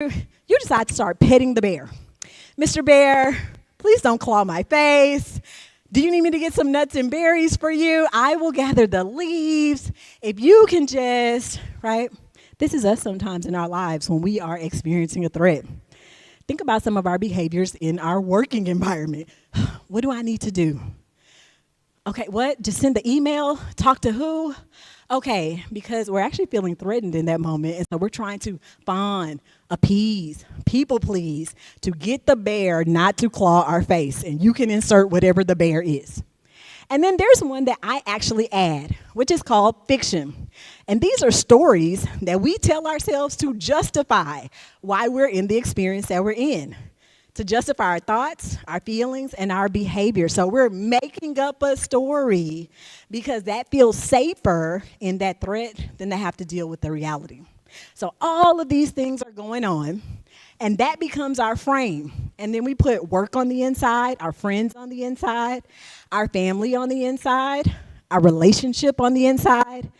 you decide to start petting the bear. Mr. Bear, please don't claw my face. Do you need me to get some nuts and berries for you? I will gather the leaves. If you can just, right? This is us sometimes in our lives when we are experiencing a threat. Think about some of our behaviors in our working environment. What do I need to do? Okay, what? Just send the email? Talk to who? Okay, because we're actually feeling threatened in that moment, and so we're trying to fawn, appease, people please, to get the bear not to claw our face, and you can insert whatever the bear is. And then there's one that I actually add, which is called fiction. And these are stories that we tell ourselves to justify why we're in the experience that we're in, to justify our thoughts, our feelings, and our behavior. So we're making up a story because that feels safer in that threat than to have to deal with the reality. So all of these things are going on, and that becomes our frame. And then we put work on the inside, our friends on the inside, our family on the inside, our relationship on the inside,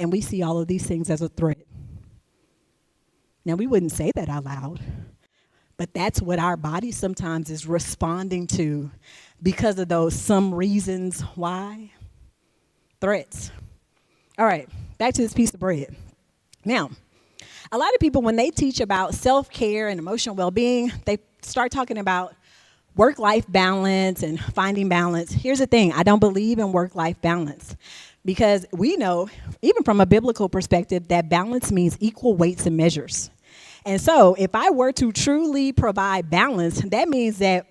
and we see all of these things as a threat. Now, we wouldn't say that out loud, but that's what our body sometimes is responding to because of those some reasons why. Threats. All right, back to this piece of bread. Now, a lot of people, when they teach about self-care and emotional well-being, they start talking about work-life balance and finding balance. Here's the thing, I don't believe in work-life balance because we know, even from a biblical perspective, that balance means equal weights and measures. And so if I were to truly provide balance, that means that,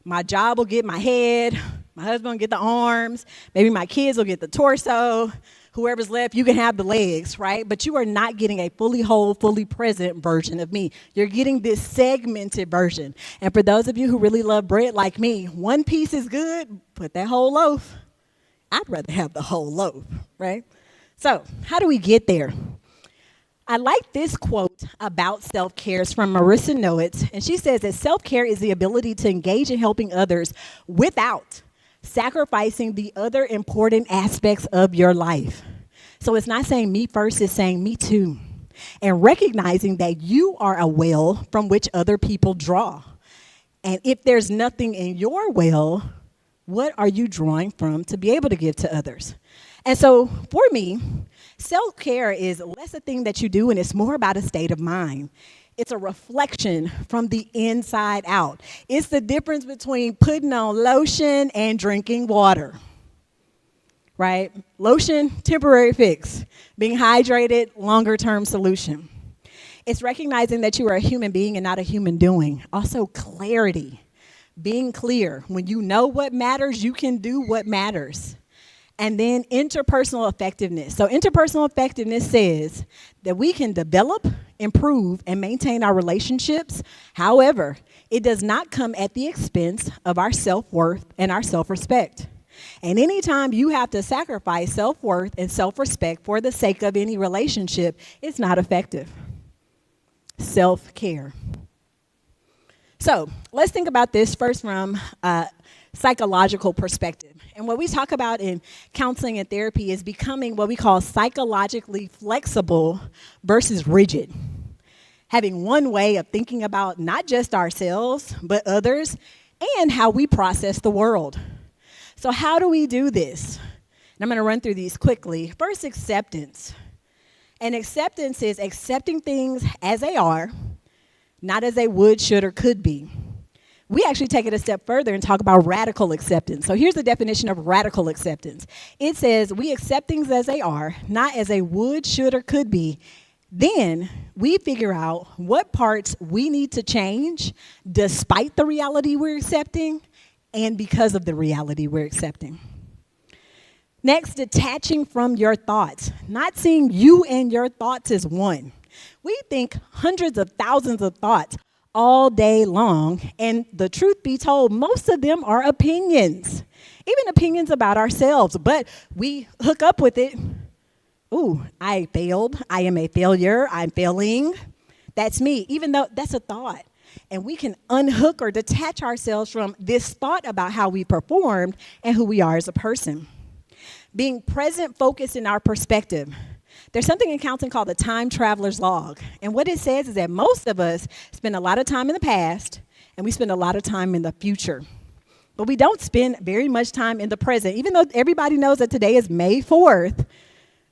my job will get my head, my husband will get the arms, maybe my kids will get the torso, whoever's left, you can have the legs, right? But you are not getting a fully whole, fully present version of me. You're getting this segmented version. And for those of you who really love bread like me, one piece is good, put that whole loaf. I'd rather have the whole loaf, right? So how do we get there? I like this quote about self-care. It's from Marissa Noetz, and she says that self-care is the ability to engage in helping others without sacrificing the other important aspects of your life. So it's not saying me first, it's saying me too. And recognizing that you are a well from which other people draw. And if there's nothing in your well, what are you drawing from to be able to give to others? And so for me, self-care is less a thing that you do, and it's more about a state of mind. It's a reflection from the inside out. It's the difference between putting on lotion and drinking water, right? Lotion, temporary fix. Being hydrated, longer-term solution. It's recognizing that you are a human being and not a human doing. Also, clarity. Being clear. When you know what matters, you can do what matters. And then interpersonal effectiveness. So interpersonal effectiveness says that we can develop, improve, and maintain our relationships. However, it does not come at the expense of our self-worth and our self-respect. And anytime you have to sacrifice self-worth and self-respect for the sake of any relationship, it's not effective. Self-care. So let's think about this first from a psychological perspective. And what we talk about in counseling and therapy is becoming what we call psychologically flexible versus rigid. Having one way of thinking about not just ourselves, but others, and how we process the world. So how do we do this? And I'm going to run through these quickly. First, acceptance. And acceptance is accepting things as they are, not as they would, should, or could be. We actually take it a step further and talk about radical acceptance. So here's the definition of radical acceptance. It says we accept things as they are, not as they would, should, or could be. Then we figure out what parts we need to change despite the reality we're accepting and because of the reality we're accepting. Next, detaching from your thoughts, not seeing you and your thoughts as one. We think hundreds of thousands of thoughts all day long, and the truth be told, most of them are opinions, even opinions about ourselves, but we hook up with it. Ooh, I failed, I am a failure, I'm failing, that's me, even though that's a thought. And we can unhook or detach ourselves from this thought about how we performed and who we are as a person. Being present, focused in our perspective. There's something in counseling called the time traveler's log. And what it says is that most of us spend a lot of time in the past and we spend a lot of time in the future. But we don't spend very much time in the present. Even though everybody knows that today is May 4th,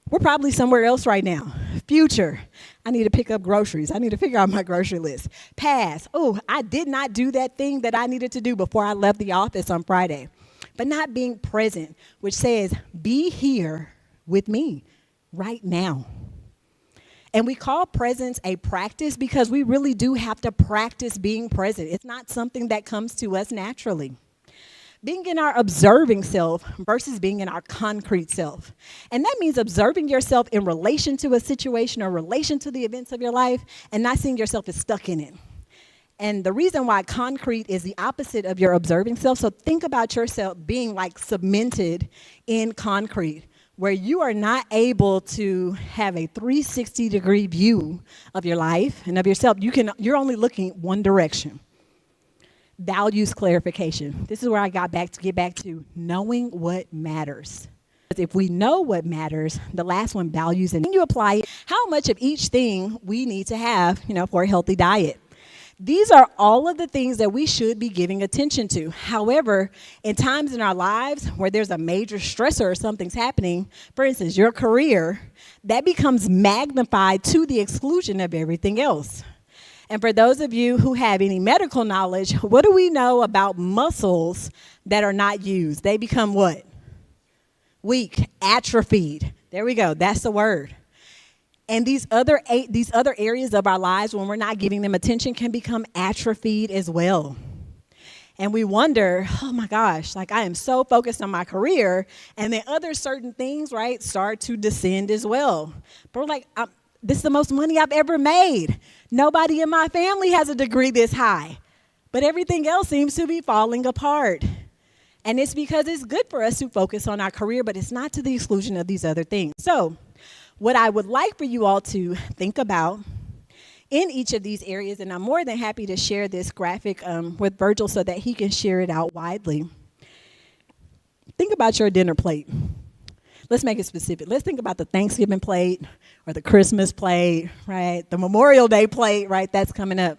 we're probably somewhere else right now. Future, I need to pick up groceries. I need to figure out my grocery list. Past, oh, I did not do that thing that I needed to do before I left the office on Friday. But not being present, which says, be here with me right now. And we call presence a practice because we really do have to practice being present. It's not something that comes to us naturally. Being in our observing self versus being in our concrete self. And that means observing yourself in relation to a situation or relation to the events of your life and not seeing yourself as stuck in it. And the reason why concrete is the opposite of your observing self, so think about yourself being like cemented in concrete, where you are not able to have a 360-degree view of your life and of yourself. You're only looking one direction. Values clarification. This is where I get back to knowing what matters. If we know what matters, the last one, values, and then you apply it, how much of each thing we need to have, for a healthy diet. These are all of the things that we should be giving attention to. However, in times in our lives where there's a major stressor or something's happening, for instance, your career, that becomes magnified to the exclusion of everything else. And for those of you who have any medical knowledge, what do we know about muscles that are not used? They become what? Weak, atrophied. There we go. That's the word. And these other areas of our lives, when we're not giving them attention, can become atrophied as well. And we wonder, oh my gosh, like I am so focused on my career, and then other certain things, right, start to descend as well. But we're like, this is the most money I've ever made. Nobody in my family has a degree this high. But everything else seems to be falling apart. And it's because it's good for us to focus on our career, but it's not to the exclusion of these other things. So what I would like for you all to think about in each of these areas, and I'm more than happy to share this graphic with Virgil so that he can share it out widely. Think about your dinner plate. Let's make it specific. Let's think about the Thanksgiving plate or the Christmas plate, right? The Memorial Day plate, right? That's coming up.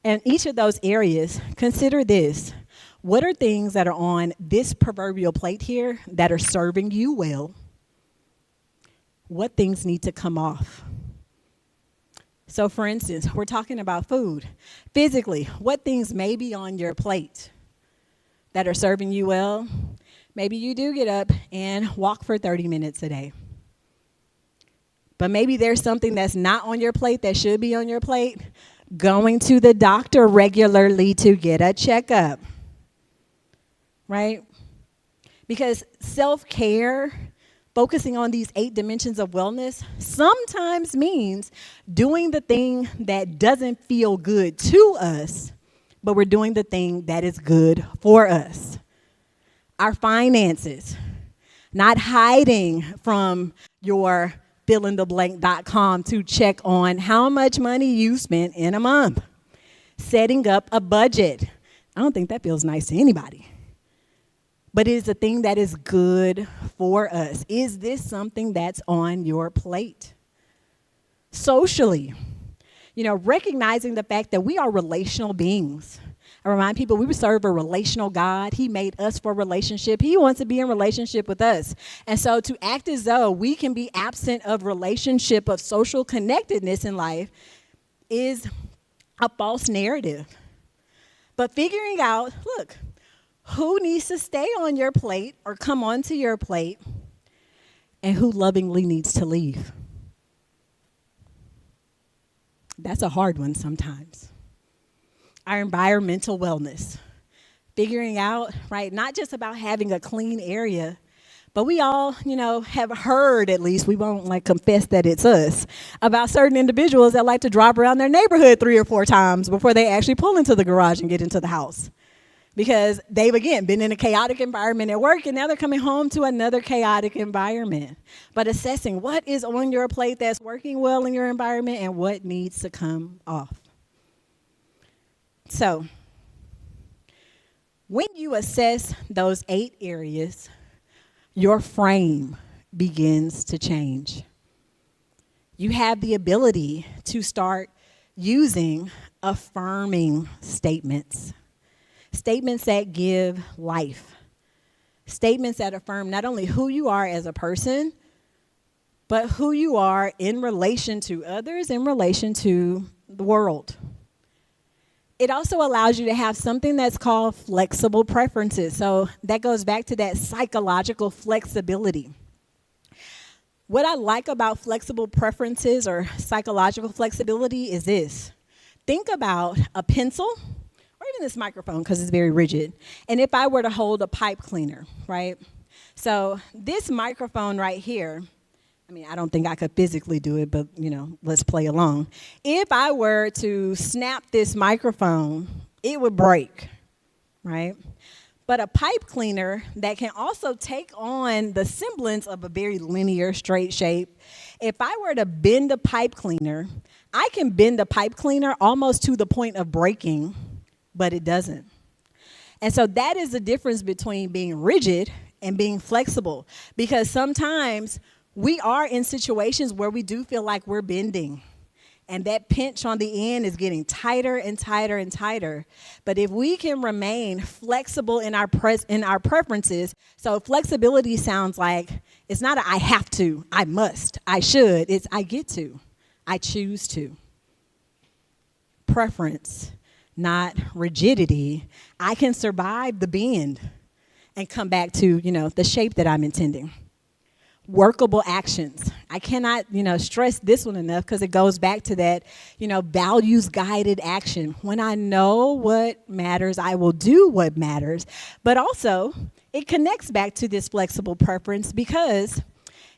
And each of those areas, consider this. What are things that are on this proverbial plate here that are serving you well? What things need to come off? So, for instance, we're talking about food. Physically, what things may be on your plate that are serving you well? Maybe you do get up and walk for 30 minutes a day. But maybe there's something that's not on your plate that should be on your plate. Going to the doctor regularly to get a checkup. Right? Because self-care, focusing on these 8 dimensions of wellness, sometimes means doing the thing that doesn't feel good to us, but we're doing the thing that is good for us. Our finances, not hiding from your fillintheblank.com to check on how much money you spent in a month. Setting up a budget. I don't think that feels nice to anybody. But it is a thing that is good for us. Is this something that's on your plate? Socially, recognizing the fact that we are relational beings. I remind people we serve a relational God. He made us for relationship. He wants to be in relationship with us. And so to act as though we can be absent of relationship, of social connectedness in life is a false narrative. But figuring out, look, who needs to stay on your plate or come onto your plate and who lovingly needs to leave. That's a hard one sometimes. Our environmental wellness. Figuring out, right, not just about having a clean area, but we all, have heard, at least, we won't confess that it's us, about certain individuals that like to drive around their neighborhood 3 or 4 times before they actually pull into the garage and get into the house. Because they've, again, been in a chaotic environment at work, and now they're coming home to another chaotic environment. But assessing what is on your plate that's working well in your environment and what needs to come off. So, when you assess those 8 areas, your frame begins to change. you have the ability to start using affirming statements. Statements that give life. Statements that affirm not only who you are as a person, but who you are in relation to others, in relation to the world. It also allows you to have something that's called flexible preferences. So that goes back to that psychological flexibility. What I like about flexible preferences or psychological flexibility is this. Think about a pencil or even this microphone because it's very rigid. And if I were to hold a pipe cleaner, right? So this microphone right here, I mean, I don't think I could physically do it, but, let's play along. If I were to snap this microphone, it would break, right? But a pipe cleaner that can also take on the semblance of a very linear, straight shape, if I were to bend a pipe cleaner, I can bend a pipe cleaner almost to the point of breaking, but it doesn't. And so that is the difference between being rigid and being flexible, because sometimes we are in situations where we do feel like we're bending, and that pinch on the end is getting tighter and tighter and tighter. But if we can remain flexible in our preferences, so flexibility sounds like it's not a I have to, I must, I should. It's I get to, I choose to. Preference, not rigidity. I can survive the bend and come back to, the shape that I'm intending. Workable actions. I cannot, stress this one enough because it goes back to that, values-guided action. When I know what matters, I will do what matters. But also, it connects back to this flexible preference because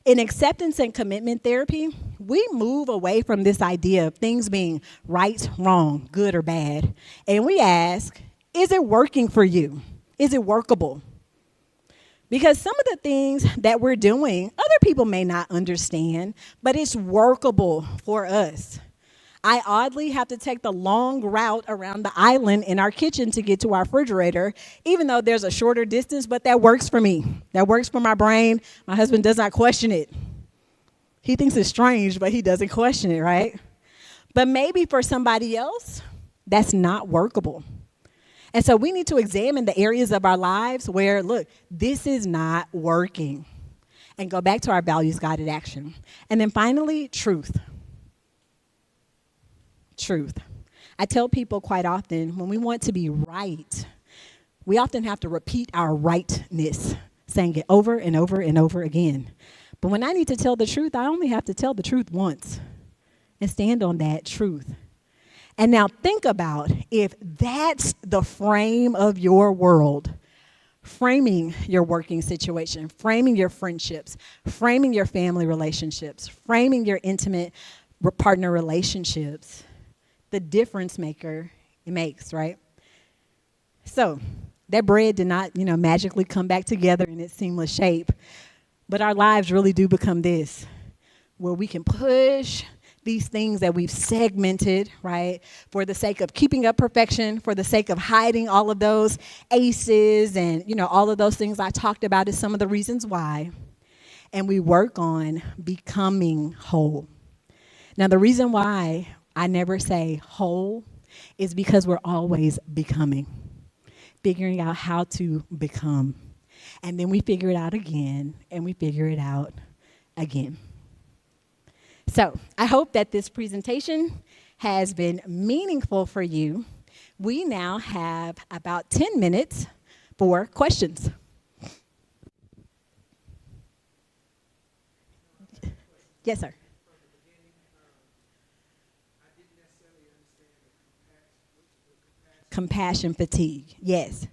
in acceptance and commitment therapy, we move away from this idea of things being right, wrong, good, or bad. And we ask, is it working for you? Is it workable? Because some of the things that we're doing, other people may not understand, but it's workable for us. I oddly have to take the long route around the island in our kitchen to get to our refrigerator, even though there's a shorter distance, but that works for me. That works for my brain. My husband does not question it. He thinks it's strange, but he doesn't question it, right? But maybe for somebody else, that's not workable. And so we need to examine the areas of our lives where, look, this is not working. And go back to our values-guided action. And then finally, truth. Truth. I tell people quite often, when we want to be right, we often have to repeat our rightness, saying it over and over and over again. But when I need to tell the truth, I only have to tell the truth once and stand on that truth. And now think about if that's the frame of your world, framing your working situation, framing your friendships, framing your family relationships, framing your intimate partner relationships, the difference maker it makes, right? So that bread did not, magically come back together in its seamless shape, but our lives really do become this, where we can push these things that we've segmented, right, for the sake of keeping up perfection, for the sake of hiding all of those aces and, all of those things I talked about is some of the reasons why. And we work on becoming whole. Now, the reason why I never say whole is because we're always becoming, figuring out how to become. And then we figure it out again, and we figure it out again. So I hope that this presentation has been meaningful for you. We now have about 10 minutes for questions. Yes, sir. Compassion fatigue, yes.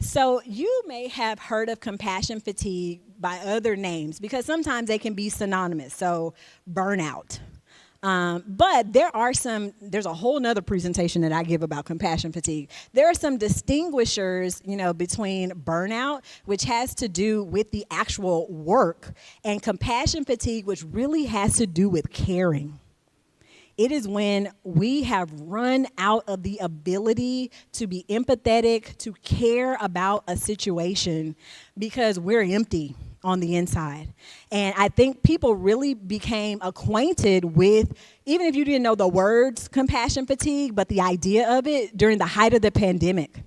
So you may have heard of compassion fatigue by other names because sometimes they can be synonymous. So burnout. But there's a whole nother presentation that I give about compassion fatigue. There are some distinguishers, between burnout, which has to do with the actual work, and compassion fatigue, which really has to do with caring. It is when we have run out of the ability to be empathetic, to care about a situation because we're empty on the inside. And I think people really became acquainted with, even if you didn't know the words compassion fatigue, but the idea of it during the height of the pandemic.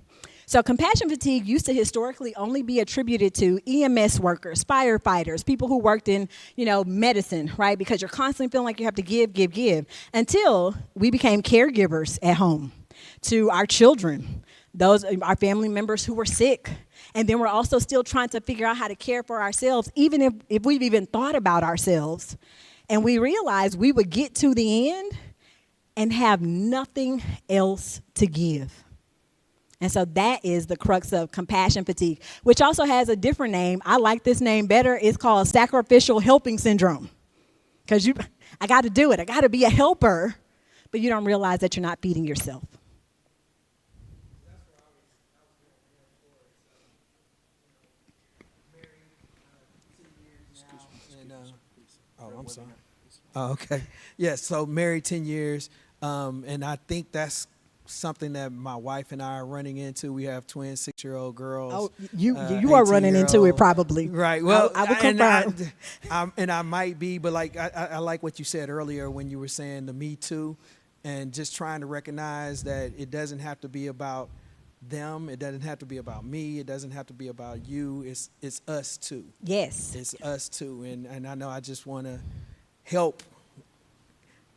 So compassion fatigue used to historically only be attributed to EMS workers, firefighters, people who worked in, medicine, right? Because you're constantly feeling like you have to give, until we became caregivers at home to our children, our family members who were sick. And then we're also still trying to figure out how to care for ourselves, even if we've even thought about ourselves. And we realized we would get to the end and have nothing else to give. And so that is the crux of compassion fatigue, which also has a different name. I like this name better. It's called sacrificial helping syndrome. Because I got to do it. I got to be a helper, but you don't realize that you're not feeding yourself. I'm sorry. Oh, okay. Yes, so married 10 years, and I think that's something that my wife and I are running into. We have twin 6-year-old girls. Oh, you are running into it probably. Right. Well, I will confirm. And I might be, but I like what you said earlier when you were saying the Me Too, and just trying to recognize that it doesn't have to be about them. It doesn't have to be about me. It doesn't have to be about you. It's us too. Yes. It's us too. And I know I just want to help.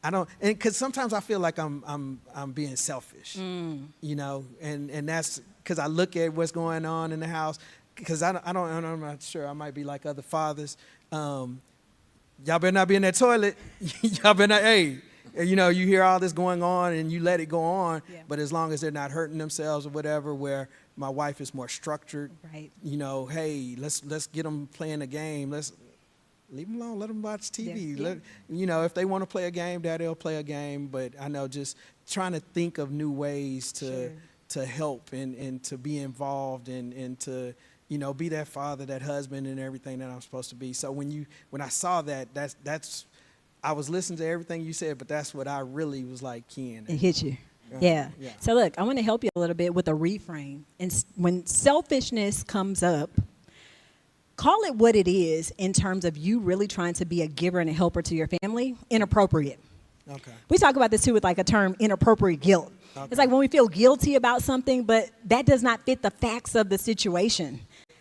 And because sometimes I feel like I'm being selfish, and that's because I look at what's going on in the house. Because I'm not sure. I might be like other fathers. Y'all better not be in that toilet. Y'all better not. Hey, you hear all this going on and you let it go on. Yeah. But as long as they're not hurting themselves or whatever, where my wife is more structured. Right. Hey, let's get them playing a game. Let's leave them alone. Let them watch TV. Yeah. If they want to play a game, Daddy'll play a game. But I know just trying to think of new ways to help and to be involved and to be that father, that husband, and everything that I'm supposed to be. So when I saw that, that's I was listening to everything you said, but that's what I really was like keying. It hit you. Yeah. So look, I want to help you a little bit with a reframe. And when selfishness comes up, call it what it is in terms of you really trying to be a giver and a helper to your family. Inappropriate. Okay. We talk about this too with like a term, inappropriate guilt. Okay. It's like when we feel guilty about something, but that does not fit the facts of the situation.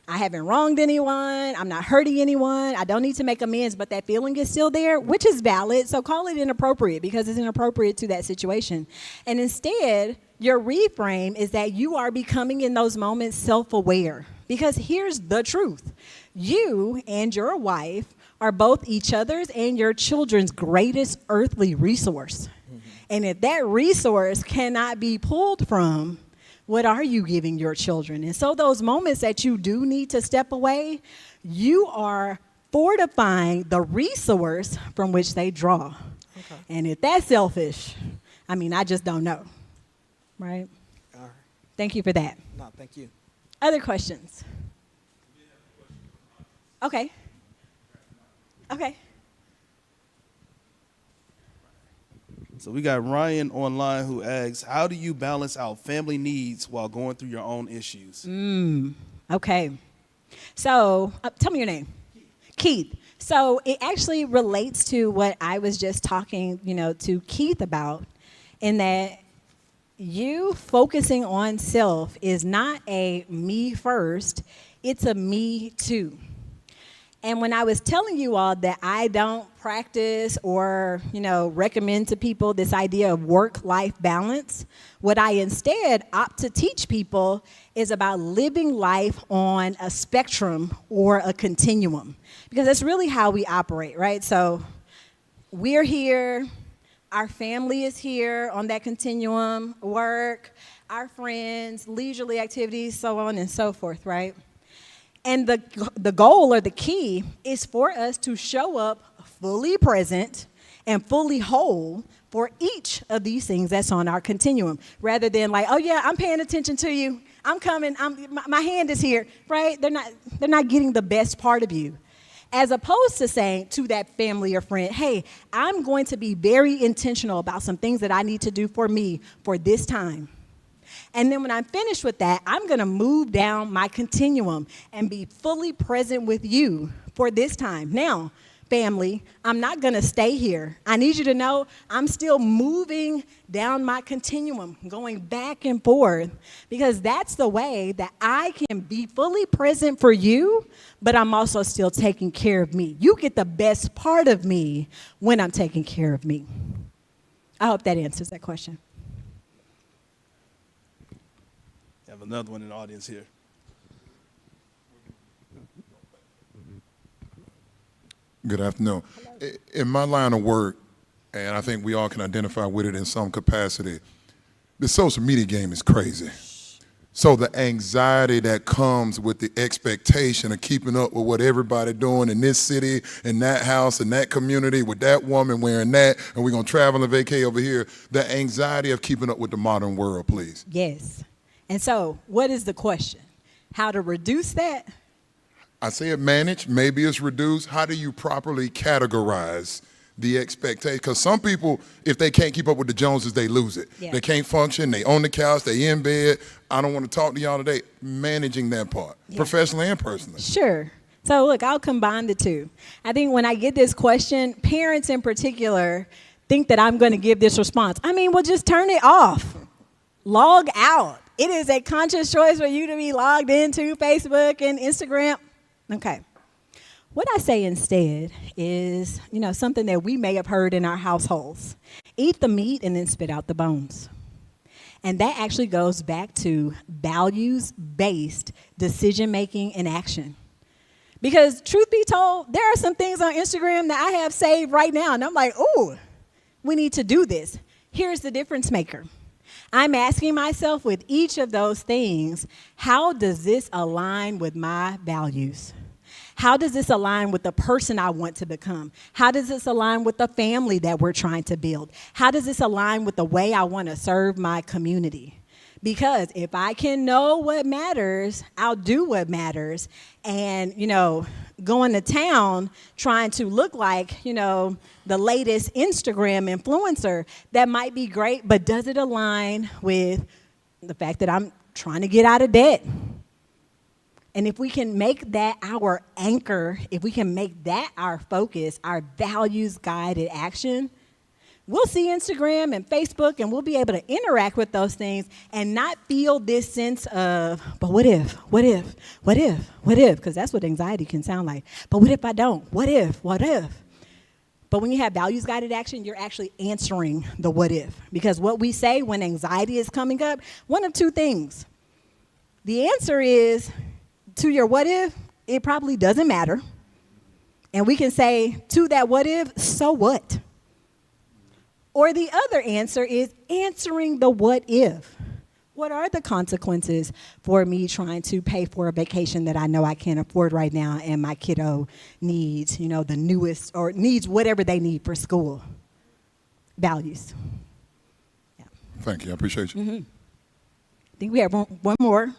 I haven't wronged anyone. I'm not hurting anyone. I don't need to make amends, but that feeling is still there, which is valid. So call it inappropriate because it's inappropriate to that situation. And instead, your reframe is that you are becoming in those moments self-aware. Because here's the truth. You and your wife are both each other's and your children's greatest earthly resource. Mm-hmm. And if that resource cannot be pulled from, what are you giving your children? And so those moments that you do need to step away, you are fortifying the resource from which they draw. Okay. And if that's selfish, I just don't know. Right? All right. Thank you for that. No, thank you. Other questions? Okay. So we got Ryan online who asks, how do you balance out family needs while going through your own issues? Okay. So tell me your name. Keith. So it actually relates to what I was just talking, to Keith about, in that you focusing on self is not a me first, it's a me too. And when I was telling you all that I don't practice or, recommend to people this idea of work-life balance, what I instead opt to teach people is about living life on a spectrum or a continuum. Because that's really how we operate, right? So we're here, our family is here on that continuum, work, our friends, leisurely activities, so on and so forth, right? And the goal or the key is for us to show up fully present and fully whole for each of these things that's on our continuum, rather than like, oh yeah, I'm paying attention to you. I'm coming. My hand is here, right? They're not getting the best part of you. As opposed to saying to that family or friend, hey, I'm going to be very intentional about some things that I need to do for me for this time. And then when I'm finished with that, I'm going to move down my continuum and be fully present with you for this time. Now, family, I'm not going to stay here. I need you to know I'm still moving down my continuum, going back and forth, because that's the way that I can be fully present for you, but I'm also still taking care of me. You get the best part of me when I'm taking care of me. I hope that answers that question. I have another one in the audience here. Good afternoon. In my line of work, and I think we all can identify with it in some capacity, the social media game is crazy. So the anxiety that comes with the expectation of keeping up with what everybody doing in this city, in that house, in that community, with that woman wearing that, and we're going to travel and vacay over here, the anxiety of keeping up with the modern world, please. Yes. And so what is the question? How to reduce that? I say it managed, maybe it's reduced. How do you properly categorize the expectation? Because some people, if they can't keep up with the Joneses, they lose it. Yeah. They can't function, they on the couch, they in bed. I don't want to talk to y'all today. Managing that part, professionally and personally. Sure. So look, I'll combine the two. I think when I get this question, parents in particular think that I'm going to give this response. I mean, well, just turn it off. Log out. It is a conscious choice for you to be logged into Facebook and Instagram. Okay. What I say instead is, something that we may have heard in our households. Eat the meat and then spit out the bones. And that actually goes back to values-based decision-making and action. Because truth be told, there are some things on Instagram that I have saved right now, and I'm like, oh, we need to do this. Here's the difference maker. I'm asking myself with each of those things, how does this align with my values? How does this align with the person I want to become? How does this align with the family that we're trying to build? How does this align with the way I want to serve my community? Because if I can know what matters, I'll do what matters. And, going to town trying to look like, the latest Instagram influencer, that might be great, but does it align with the fact that I'm trying to get out of debt? And if we can make that our anchor, if we can make that our focus, our values-guided action, we'll see Instagram and Facebook, and we'll be able to interact with those things and not feel this sense of, but what if? Because that's what anxiety can sound like. But what if I don't? What if? But when you have values-guided action, you're actually answering the what if. Because what we say when anxiety is coming up, one of two things. The answer is, to your what if, it probably doesn't matter. And we can say to that what if, so what? Or the other answer is answering the what if. What are the consequences for me trying to pay for a vacation that I know I can't afford right now and my kiddo needs, the newest, or needs whatever they need for school? Values. Yeah. Thank you. I appreciate you. Mm-hmm. I think we have one more.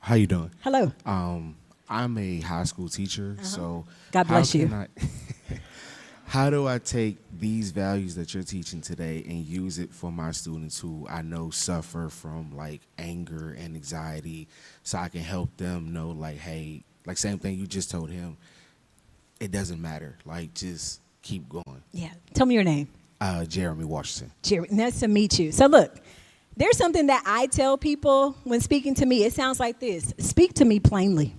How you doing? Hello. I'm a high school teacher, so God bless you. How do I take these values that you're teaching today and use it for my students who I know suffer from anger and anxiety, so I can help them know hey, same thing you just told him, it doesn't matter. Just keep going. Yeah. Tell me your name. Jeremy Washington. Jeremy, nice to meet you. So look, there's something that I tell people when speaking to me. It sounds like this: speak to me plainly.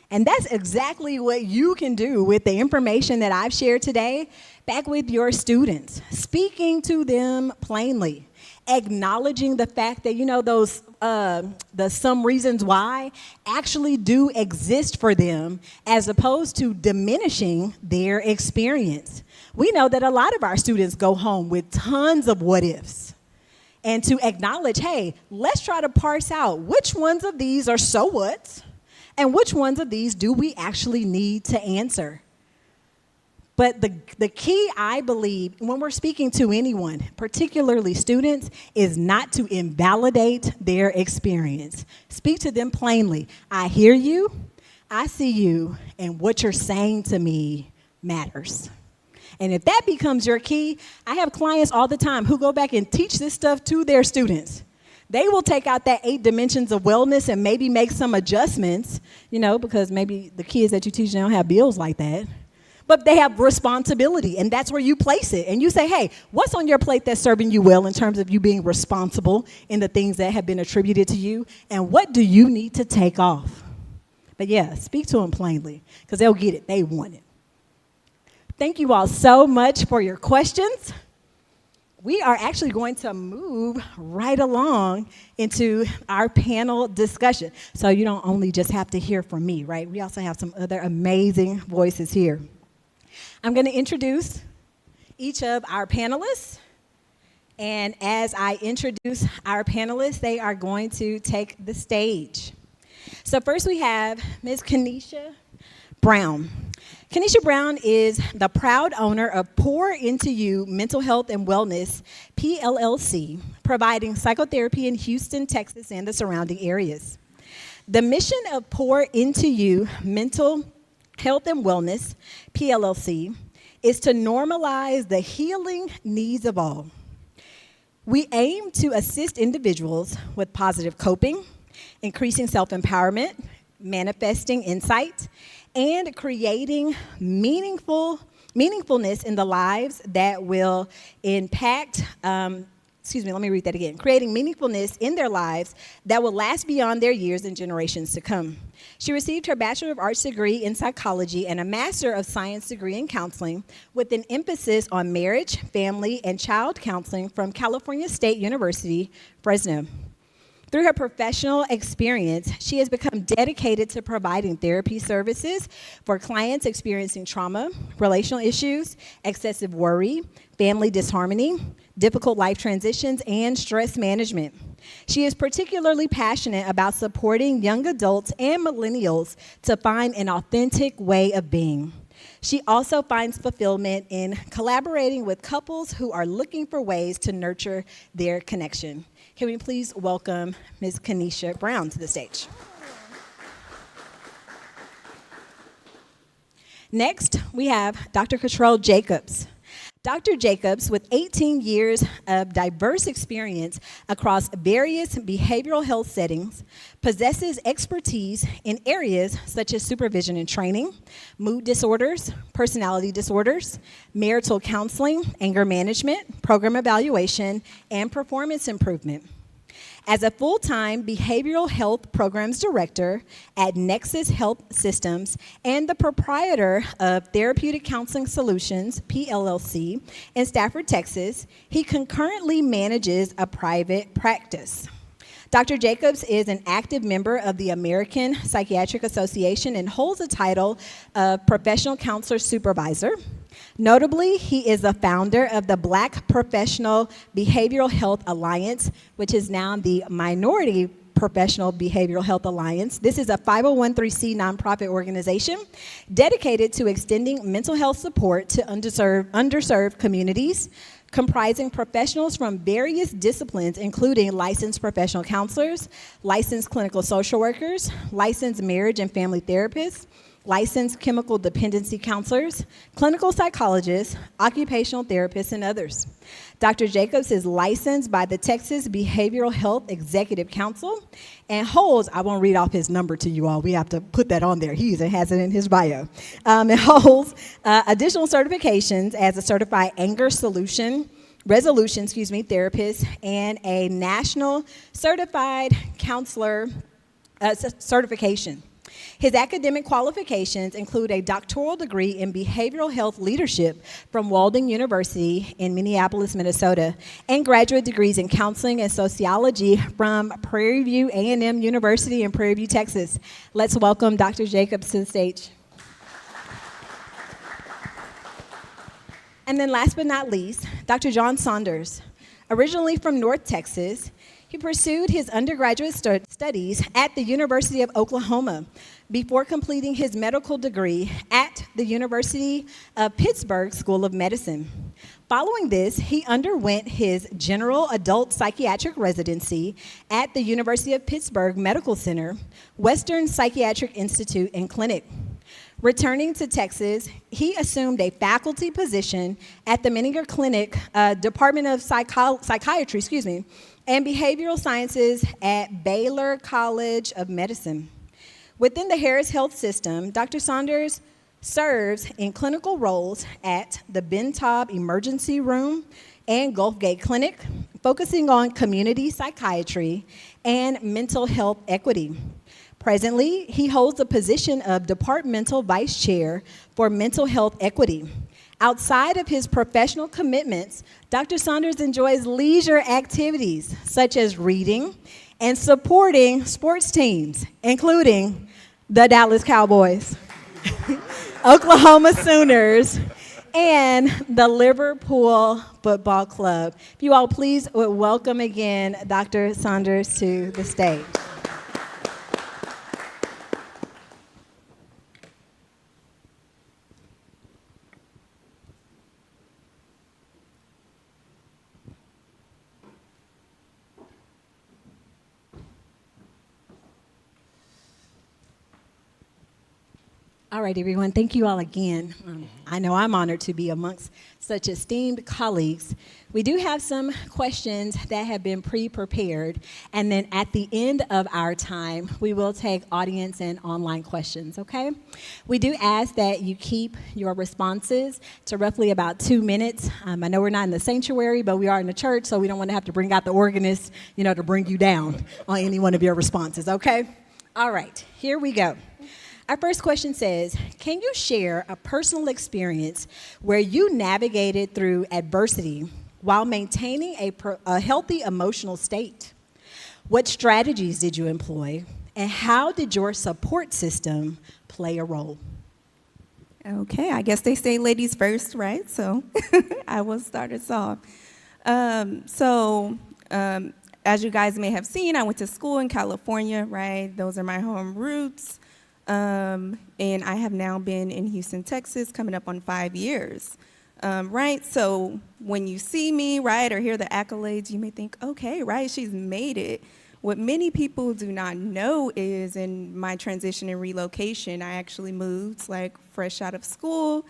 And that's exactly what you can do with the information that I've shared today back with your students. Speaking to them plainly, acknowledging the fact that, those the some reasons why actually do exist for them, as opposed to diminishing their experience. We know that a lot of our students go home with tons of what ifs. And to acknowledge, hey, let's try to parse out which ones of these are so what, and which ones of these do we actually need to answer. But the key, I believe, when we're speaking to anyone, particularly students, is not to invalidate their experience. Speak to them plainly. I hear you, I see you, and what you're saying to me matters. And if that becomes your key, I have clients all the time who go back and teach this stuff to their students. They will take out that 8 dimensions of wellness and maybe make some adjustments, because maybe the kids that you teach now have bills like that. But they have responsibility, and that's where you place it. And you say, hey, what's on your plate that's serving you well in terms of you being responsible in the things that have been attributed to you, and what do you need to take off? But yeah, speak to them plainly, because they'll get it. They want it. Thank you all so much for your questions. We are actually going to move right along into our panel discussion. So you don't only just have to hear from me, right? We also have some other amazing voices here. I'm going to introduce each of our panelists. And as I introduce our panelists, they are going to take the stage. So first we have Ms. Kenesha Brown. Kenesha Brown is the proud owner of Pour Into You Mental Health and Wellness, PLLC, providing psychotherapy in Houston, Texas, and the surrounding areas. The mission of Pour Into You Mental Health and Wellness, PLLC, is to normalize the healing needs of all. We aim to assist individuals with positive coping, increasing self-empowerment, manifesting insight, and creating meaningfulness in the lives that will impact, creating meaningfulness in their lives that will last beyond their years and generations to come. She received her Bachelor of Arts degree in psychology and a Master of Science degree in counseling with an emphasis on marriage, family, and child counseling from California State University, Fresno. Through her professional experience, she has become dedicated to providing therapy services for clients experiencing trauma, relational issues, excessive worry, family disharmony, difficult life transitions, and stress management. She is particularly passionate about supporting young adults and millennials to find an authentic way of being. She also finds fulfillment in collaborating with couples who are looking for ways to nurture their connection. Can we please welcome Ms. Kenesha Brown to the stage? Next, we have Dr. Cottrell Jacobs. Dr. Jacobs, with 18 years of diverse experience across various behavioral health settings, possesses expertise in areas such as supervision and training, mood disorders, personality disorders, marital counseling, anger management, program evaluation, and performance improvement. As a full-time behavioral health programs director at Nexus Health Systems and the proprietor of Therapeutic Counseling Solutions, PLLC, in Stafford, Texas, he concurrently manages a private practice. Dr. Jacobs is an active member of the American Psychiatric Association and holds the title of Professional Counselor Supervisor. Notably, he is the founder of the Black Professional Behavioral Health Alliance, which is now the Minority Professional Behavioral Health Alliance. This is a 501(c) nonprofit organization dedicated to extending mental health support to underserved communities, comprising professionals from various disciplines, including licensed professional counselors, licensed clinical social workers, licensed marriage and family therapists, licensed chemical dependency counselors, clinical psychologists, occupational therapists, and others. Dr. Jacobs is licensed by the Texas Behavioral Health Executive Council and holds, I won't read off his number to you all, we have to put that on there, he has it in his bio. It holds additional certifications as a certified anger resolution therapist and a national certified counselor certification. His academic qualifications include a doctoral degree in behavioral health leadership from Wellbeing University in Minneapolis, Minnesota, and graduate degrees in counseling and sociology from Prairie View A&M University in Prairie View, Texas. Let's welcome Dr. Jacobs to the stage. And then last but not least, Dr. John Saunders. Originally from North Texas, he pursued his undergraduate studies at the University of Oklahoma before completing his medical degree at the University of Pittsburgh School of Medicine. Following this, he underwent his general adult psychiatric residency at the University of Pittsburgh Medical Center, Western Psychiatric Institute and Clinic. Returning to Texas, he assumed a faculty position at the Menninger Clinic Department of Psychiatry, and behavioral sciences at Baylor College of Medicine. Within the Harris Health System, Dr. Saunders serves in clinical roles at the Ben Taub Emergency Room and Gulf Gate Clinic, focusing on community psychiatry and mental health equity. Presently, he holds the position of Departmental Vice Chair for Mental Health Equity. Outside of his professional commitments, Dr. Saunders enjoys leisure activities such as reading and supporting sports teams, including the Dallas Cowboys, Oklahoma Sooners, and the Liverpool Football Club. If you all please welcome again Dr. Saunders to the stage. All right, everyone, thank you all again. I know I'm honored to be amongst such esteemed colleagues. We do have some questions that have been pre-prepared, and then at the end of our time, we will take audience and online questions, okay? We do ask that you keep your responses to roughly about 2 minutes. I know we're not in the sanctuary, but we are in the church, so we don't want to have to bring out the organist, to bring you down on any one of your responses, okay? All right, here we go. Our first question says, can you share a personal experience where you navigated through adversity while maintaining a healthy emotional state? What strategies did you employ, and how did your support system play a role? Okay, I guess they say ladies first, right? So I will start us off. As you guys may have seen, I went to school in California, right? Those are my home roots. And I have now been in Houston, Texas, coming up on 5 years, right? So when you see me, right, or hear the accolades, you may think, okay, right, she's made it. What many people do not know is in my transition and relocation, I actually moved like fresh out of school.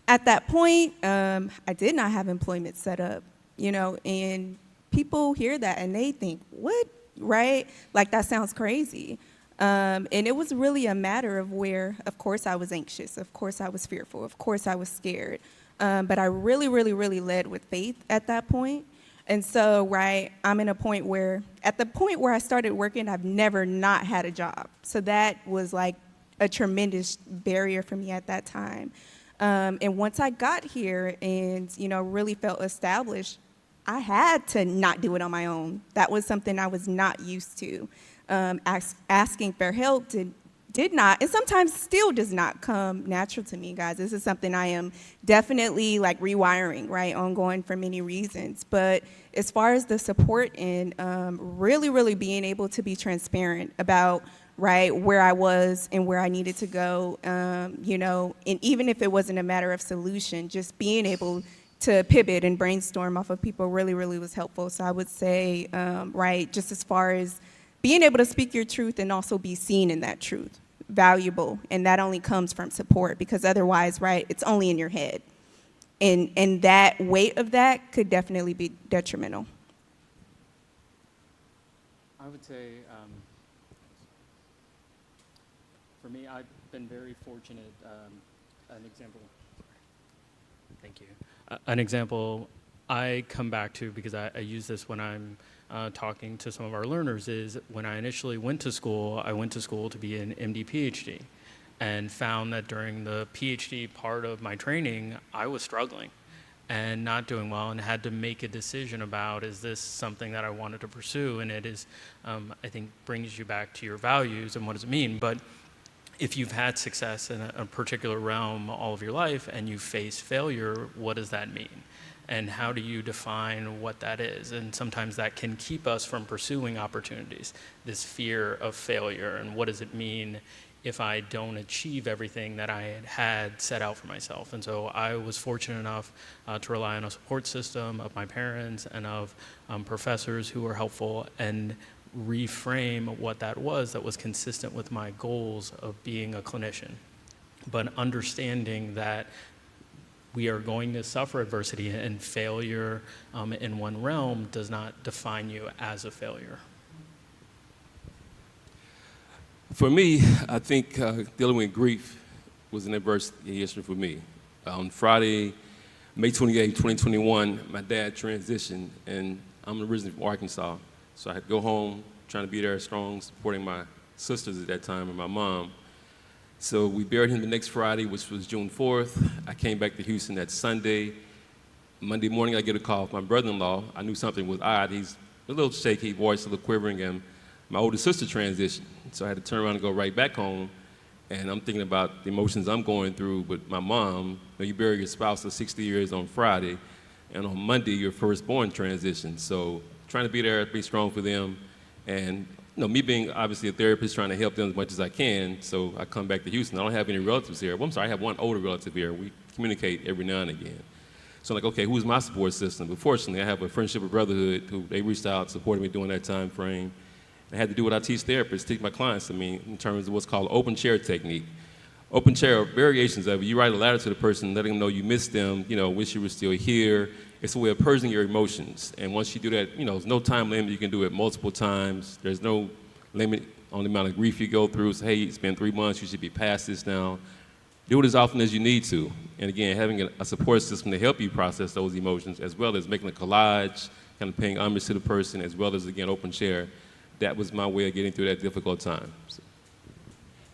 At that point, I did not have employment set up, and people hear that and they think, what, right? Like that sounds crazy. And it was really a matter of where, of course, I was anxious. Of course, I was fearful. Of course, I was scared. But I really, really, really led with faith at that point. And so, right, I'm in a point where, at the point where I started working, I've never not had a job. So that was like a tremendous barrier for me at that time. And once I got here and, really felt established, I had to not do it on my own. That was something I was not used to. Asking for help did not, and sometimes still does not come natural to me, guys. This is something I am definitely like rewiring, right, ongoing for many reasons. But as far as the support and really, really being able to be transparent about, right, where I was and where I needed to go, and even if it wasn't a matter of solution, just being able to pivot and brainstorm off of people really, really was helpful. So I would say, right, just as far as being able to speak your truth and also be seen in that truth, valuable, and that only comes from support, because otherwise, right, it's only in your head. And that weight of that could definitely be detrimental. I would say, for me, I've been very fortunate. An example. Thank you. An example I come back to, because I use this when I'm talking to some of our learners, is when I initially went to school, I went to school to be an MD PhD, and found that during the PhD part of my training, I was struggling and not doing well, and had to make a decision about, is this something that I wanted to pursue? And it is, I think, brings you back to your values and what does it mean. But if you've had success in a particular realm all of your life and you face failure, what does that mean? And how do you define what that is? And sometimes that can keep us from pursuing opportunities, this fear of failure, and what does it mean if I don't achieve everything that I had set out for myself? And so I was fortunate enough to rely on a support system of my parents and of professors who were helpful, and reframe what that was consistent with my goals of being a clinician. But understanding that we are going to suffer adversity, and failure in one realm does not define you as a failure. For me, I think dealing with grief was an adversity issue for me. On Friday, May 28, 2021, my dad transitioned, and I'm originally from Arkansas, so I had to go home, trying to be there strong, supporting my sisters at that time and my mom. So we buried him the next Friday, which was June 4th. I came back to Houston that Sunday. Monday morning, I get a call from my brother-in-law. I knew something was odd. He's a little shaky, voice a little quivering, and my older sister transitioned. So I had to turn around and go right back home. And I'm thinking about the emotions I'm going through with my mom. You bury your spouse of 60 years on Friday, and on Monday, your firstborn transitions. So trying to be there, be strong for them. And me being obviously a therapist, trying to help them as much as I can. So I come back to Houston. I don't have any relatives here. Well, I'm sorry, I have one older relative here. We communicate every now and again. So I'm like, okay, who's my support system? But fortunately, I have a friendship of brotherhood who they reached out, supported me during that time frame. I had to do what I teach therapists, teach my clients, in terms of what's called open chair technique. Open chair are variations of it. You write a letter to the person, letting them know you miss them, wish you were still here. It's a way of purging your emotions. And once you do that, there's no time limit. You can do it multiple times. There's no limit on the amount of grief you go through. So, hey, it's been 3 months. You should be past this now. Do it as often as you need to. And again, having a support system to help you process those emotions, as well as making a collage, kind of paying homage to the person, as well as, again, open chair. That was my way of getting through that difficult time. So.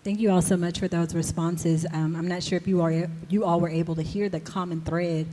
Thank you all so much for those responses. I'm not sure if you all were able to hear the common thread.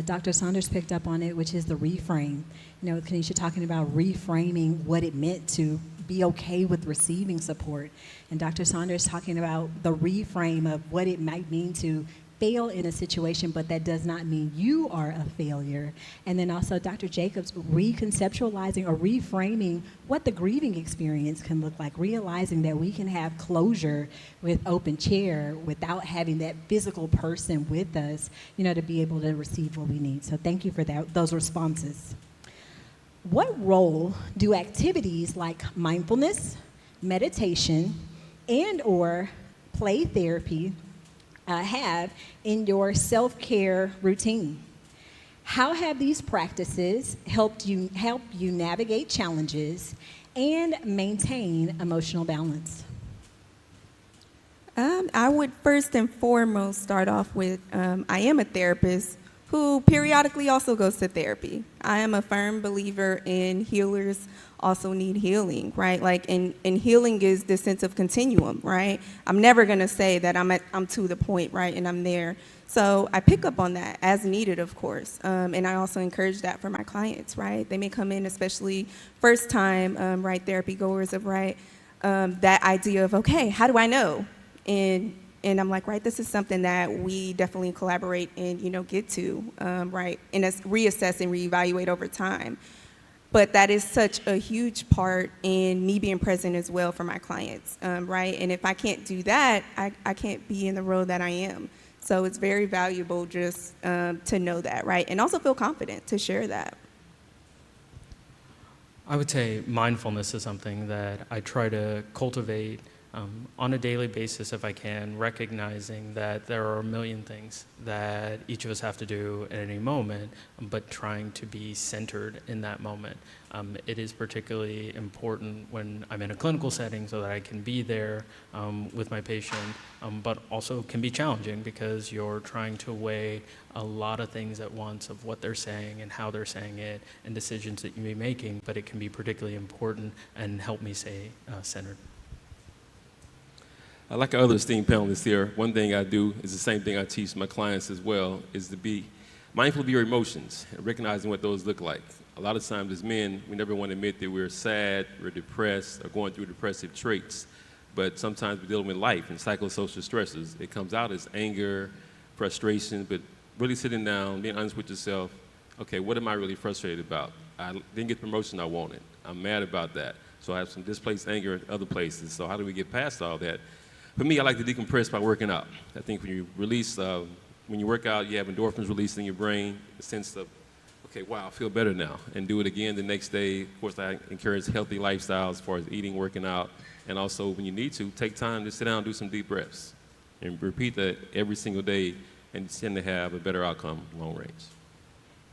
Dr. Saunders picked up on it, which is the reframe. Kanisha talking about reframing what it meant to be okay with receiving support. And Dr. Saunders talking about the reframe of what it might mean to fail in a situation, but that does not mean you are a failure. And then also Dr. Jacobs reconceptualizing or reframing what the grieving experience can look like, realizing that we can have closure with open chair without having that physical person with us, to be able to receive what we need. So thank you for those responses. What role do activities like mindfulness, meditation, and or play therapy have in your self-care routine? How have these practices help you navigate challenges and maintain emotional balance? I would first and foremost start off with I am a therapist who periodically also goes to therapy. I am a firm believer in healers also need healing, right? And healing is the sense of continuum, right? I'm never gonna say that I'm to the point, right, and I'm there. So I pick up on that as needed, of course, and I also encourage that for my clients, right? They may come in, especially first time, therapy goers of, that idea of, okay, how do I know? And I'm like, this is something that we definitely collaborate and, get to, and reassess and reevaluate over time. But that is such a huge part in me being present as well for my clients, right? And if I can't do that, I can't be in the role that I am. So it's very valuable just to know that, right? And also feel confident to share that. I would say mindfulness is something that I try to cultivate on a daily basis if I can, recognizing that there are a million things that each of us have to do at any moment, but trying to be centered in that moment. It is particularly important when I'm in a clinical setting so that I can be there with my patient, but also can be challenging because you're trying to weigh a lot of things at once of what they're saying and how they're saying it and decisions that you may be making, but it can be particularly important and help me stay centered. Like our other esteemed panelists here, one thing I do is the same thing I teach my clients as well, is to be mindful of your emotions and recognizing what those look like. A lot of times as men, we never want to admit that we're sad, we're depressed, or going through depressive traits. But sometimes we're dealing with life and psychosocial stresses. It comes out as anger, frustration, but really sitting down, being honest with yourself. Okay, what am I really frustrated about? I didn't get the promotion I wanted. I'm mad about that. So I have some displaced anger in other places. So how do we get past all that? For me, I like to decompress by working out. I think when you release, when you work out, you have endorphins released in your brain, the sense of, okay, wow, I feel better now, and do it again the next day. Of course, I encourage healthy lifestyles as far as eating, working out, and also when you need to, take time to sit down and do some deep breaths. And repeat that every single day and tend to have a better outcome long range.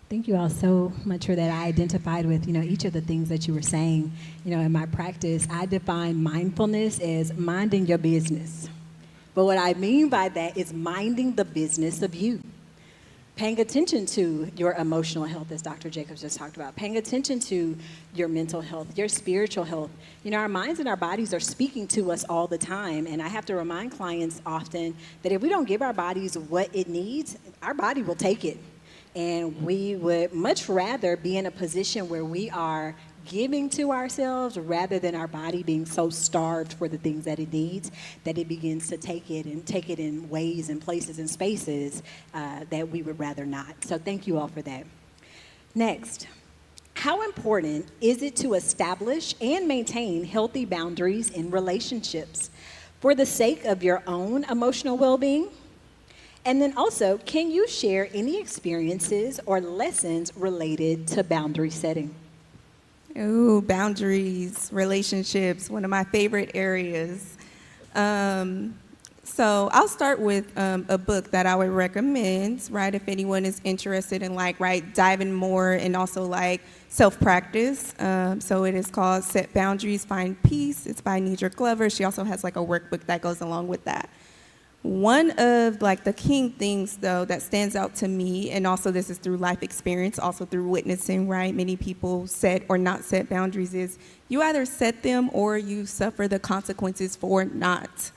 Thank you all so much for that. I identified with, each of the things that you were saying. In my practice, I define mindfulness as minding your business. But what I mean by that is minding the business of you. Paying attention to your emotional health, as Dr. Jacobs just talked about. Paying attention to your mental health, your spiritual health. Our minds and our bodies are speaking to us all the time. And I have to remind clients often that if we don't give our bodies what it needs, our body will take it. And we would much rather be in a position where we are giving to ourselves rather than our body being so starved for the things that it needs that it begins to take it in ways and places and spaces that we would rather not. So thank you all for that. Next, how important is it to establish and maintain healthy boundaries in relationships for the sake of your own emotional well-being? And then also, can you share any experiences or lessons related to boundary setting? Ooh, boundaries, relationships, one of my favorite areas. So I'll start with a book that I would recommend, right, if anyone is interested in, diving more and also, self-practice. So it is called Set Boundaries, Find Peace. It's by Nidra Glover. She also has, a workbook that goes along with that. One of the key things though that stands out to me, and also this is through life experience, also through witnessing, right? Many people set or not set boundaries is you either set them or you suffer the consequences for not.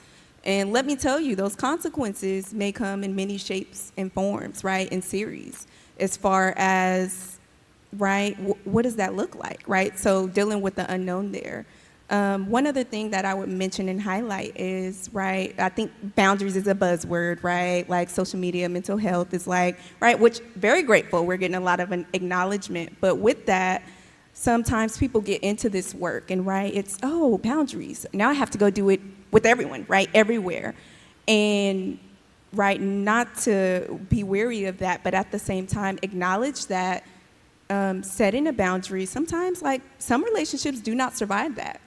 And let me tell you, those consequences may come in many shapes and forms, right? In series, as far as, right, what does that look like, right? So dealing with the unknown there. One other thing that I would mention and highlight is, right, I think boundaries is a buzzword, right? Like social media, mental health is right, which very grateful. We're getting a lot of an acknowledgement. But with that, sometimes people get into this work and, it's, boundaries. Now I have to go do it with everyone, right, everywhere. And, not to be weary of that, but at the same time, acknowledge that setting a boundary, sometimes, some relationships do not survive that.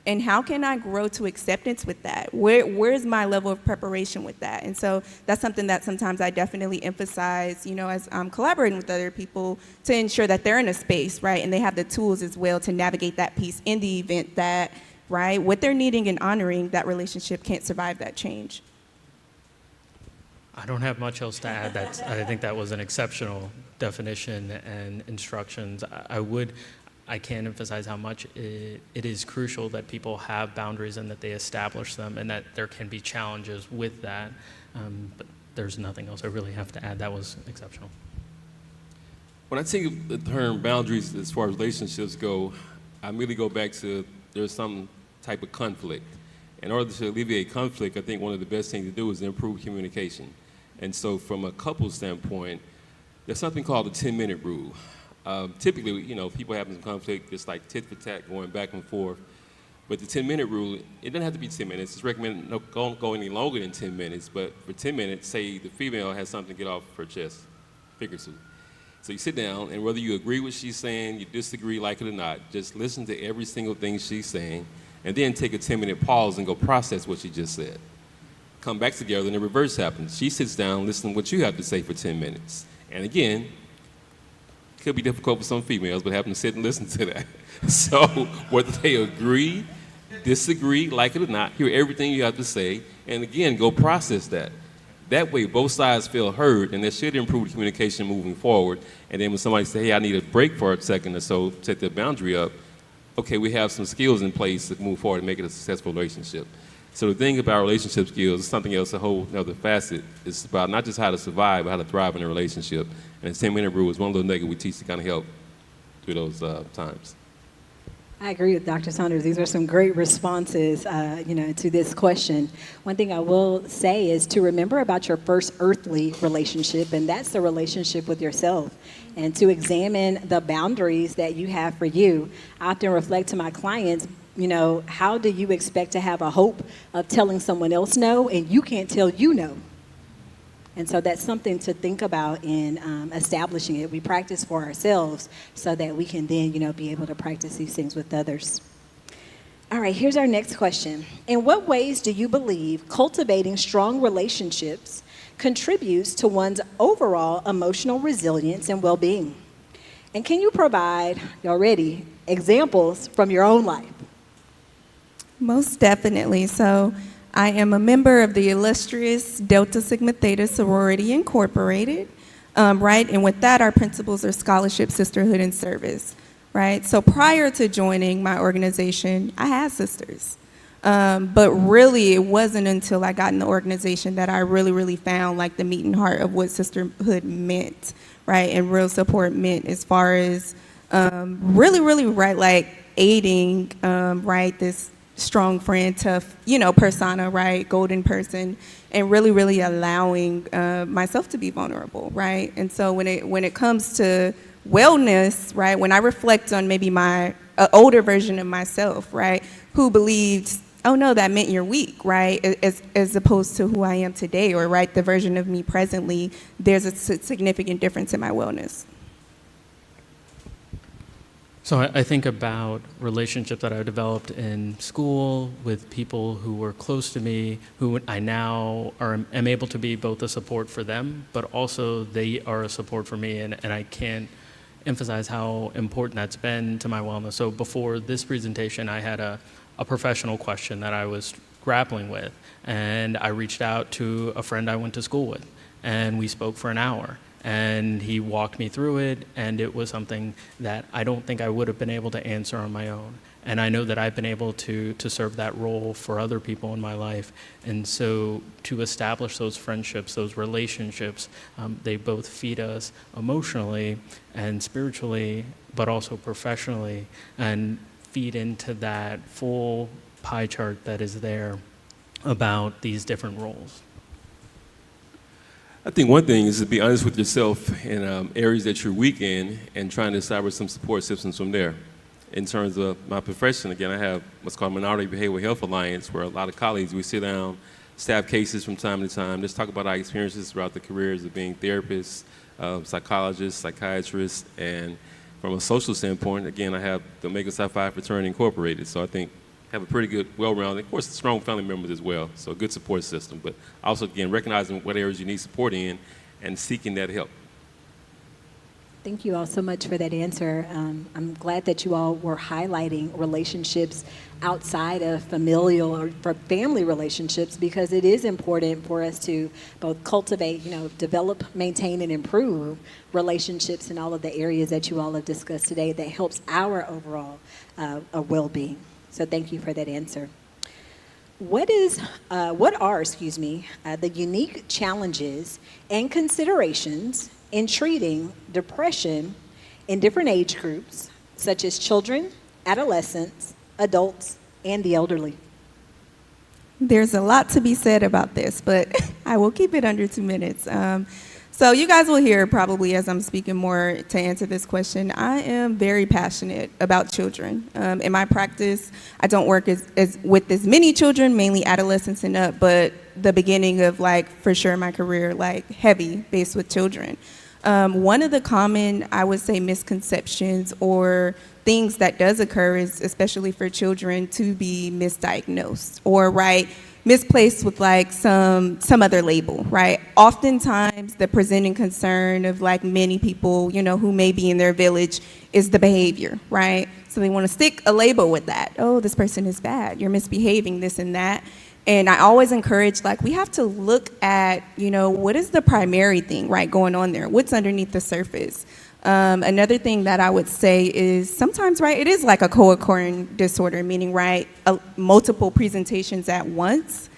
And how can I grow to acceptance with that? Where's my level of preparation with that? And so that's something that sometimes I definitely emphasize, as I'm collaborating with other people to ensure that they're in a space, right? And they have the tools as well to navigate that piece in the event that, right, what they're needing and honoring, that relationship can't survive that change. I don't have much else to add. I think that was an exceptional definition and instructions. I can't emphasize how much it is crucial that people have boundaries and that they establish them, and that there can be challenges with that. But there's nothing else I really have to add. That was exceptional. When I think of the term boundaries as far as relationships go, I really go back to there's some type of conflict. In order to alleviate conflict, I think one of the best things to do is improve communication. And so from a couple standpoint, there's something called the 10-minute rule. Typically, people having some conflict, it's like tit for tat, going back and forth. But the 10-minute rule, it doesn't have to be 10 minutes. It's recommended don't go any longer than 10 minutes. But for 10 minutes, say the female has something to get off her chest, figuratively. So you sit down, and whether you agree with what she's saying, you disagree, like it or not, just listen to every single thing she's saying, and then take a 10-minute pause and go process what she just said. Come back together, and the reverse happens. She sits down, listen to what you have to say for 10 minutes. And again, it could be difficult for some females, but have them sit and listen to that. So whether they agree, disagree, like it or not, hear everything you have to say, and again, go process that. That way, both sides feel heard, and that should improve communication moving forward. And then when somebody says, hey, I need a break for a second or so, set the boundary up, okay, we have some skills in place to move forward and make it a successful relationship. So the thing about relationship skills is something else, a whole other facet. It's about not just how to survive, but how to thrive in a relationship. And the 10-minute rule is one little nugget we teach to kind of help through those times. I agree with Dr. Saunders. These are some great responses, to this question. One thing I will say is to remember about your first earthly relationship, and that's the relationship with yourself, and to examine the boundaries that you have for you. I often reflect to my clients, how do you expect to have a hope of telling someone else no, and you can't tell you no? And so that's something to think about in establishing it. We practice for ourselves so that we can then, be able to practice these things with others. All right, here's our next question. In what ways do you believe cultivating strong relationships contributes to one's overall emotional resilience and well-being? And can you provide, y'all ready, examples from your own life? Most definitely. So I am a member of the illustrious Delta Sigma Theta Sorority Incorporated, right? And with that, our principles are scholarship, sisterhood, and service, right? So prior to joining my organization, I had sisters. But really, it wasn't until I got in the organization that I really found like the meat and heart of what sisterhood meant, right? And real support meant as far as really, right, like aiding, right, this strong friend, tough, persona, right, golden person, and really allowing myself to be vulnerable, right? And so when it comes to wellness, right, when I reflect on maybe my older version of myself, right, who believed, oh no, that meant you're weak, right, as opposed to who I am today, or right, the version of me presently, there's a significant difference in my wellness. So I think about relationships that I developed in school with people who were close to me, who I now am able to be both a support for them, but also they are a support for me, and I can't emphasize how important that's been to my wellness. So before this presentation, I had a professional question that I was grappling with, and I reached out to a friend I went to school with, and we spoke for an hour. And he walked me through it, and it was something that I don't think I would have been able to answer on my own. And I know that I've been able to serve that role for other people in my life. And so to establish those friendships, those relationships, they both feed us emotionally and spiritually, but also professionally, and feed into that full pie chart that is there about these different roles. I think one thing is to be honest with yourself in areas that you're weak in and trying to establish some support systems from there. In terms of my profession, again, I have what's called Minority Behavioral Health Alliance, where a lot of colleagues, we sit down, staff cases from time to time, just talk about our experiences throughout the careers of being therapists, psychologists, psychiatrists, and from a social standpoint, again, I have the Omega Psi Phi Fraternity Incorporated, so I think have a pretty good, well-rounded, of course, strong family members as well, so a good support system. But also, again, recognizing what areas you need support in and seeking that help. Thank you all so much for that answer. I'm glad that you all were highlighting relationships outside of familial or for family relationships, because it is important for us to both cultivate, develop, maintain, and improve relationships in all of the areas that you all have discussed today that helps our overall well-being. So thank you for that answer. What are the unique challenges and considerations in treating depression in different age groups, such as children, adolescents, adults, and the elderly? There's a lot to be said about this, but I will keep it under 2 minutes. So you guys will hear probably as I'm speaking more to answer this question, I am very passionate about children. In my practice, I don't work with as many children, mainly adolescents and up, but the beginning of for sure my career, heavy based with children. One of the common, I would say, misconceptions or things that does occur is, especially for children, to be misdiagnosed or misplaced with some other label, right? Oftentimes the presenting concern of many people, who may be in their village is the behavior, right? So they want to stick a label with that. Oh, this person is bad. You're misbehaving, this and that. And I always encourage, we have to look at, what is the primary thing, right, going on there? What's underneath the surface? Another thing that I would say is sometimes, it is like a co-occurring disorder, meaning, multiple presentations at once.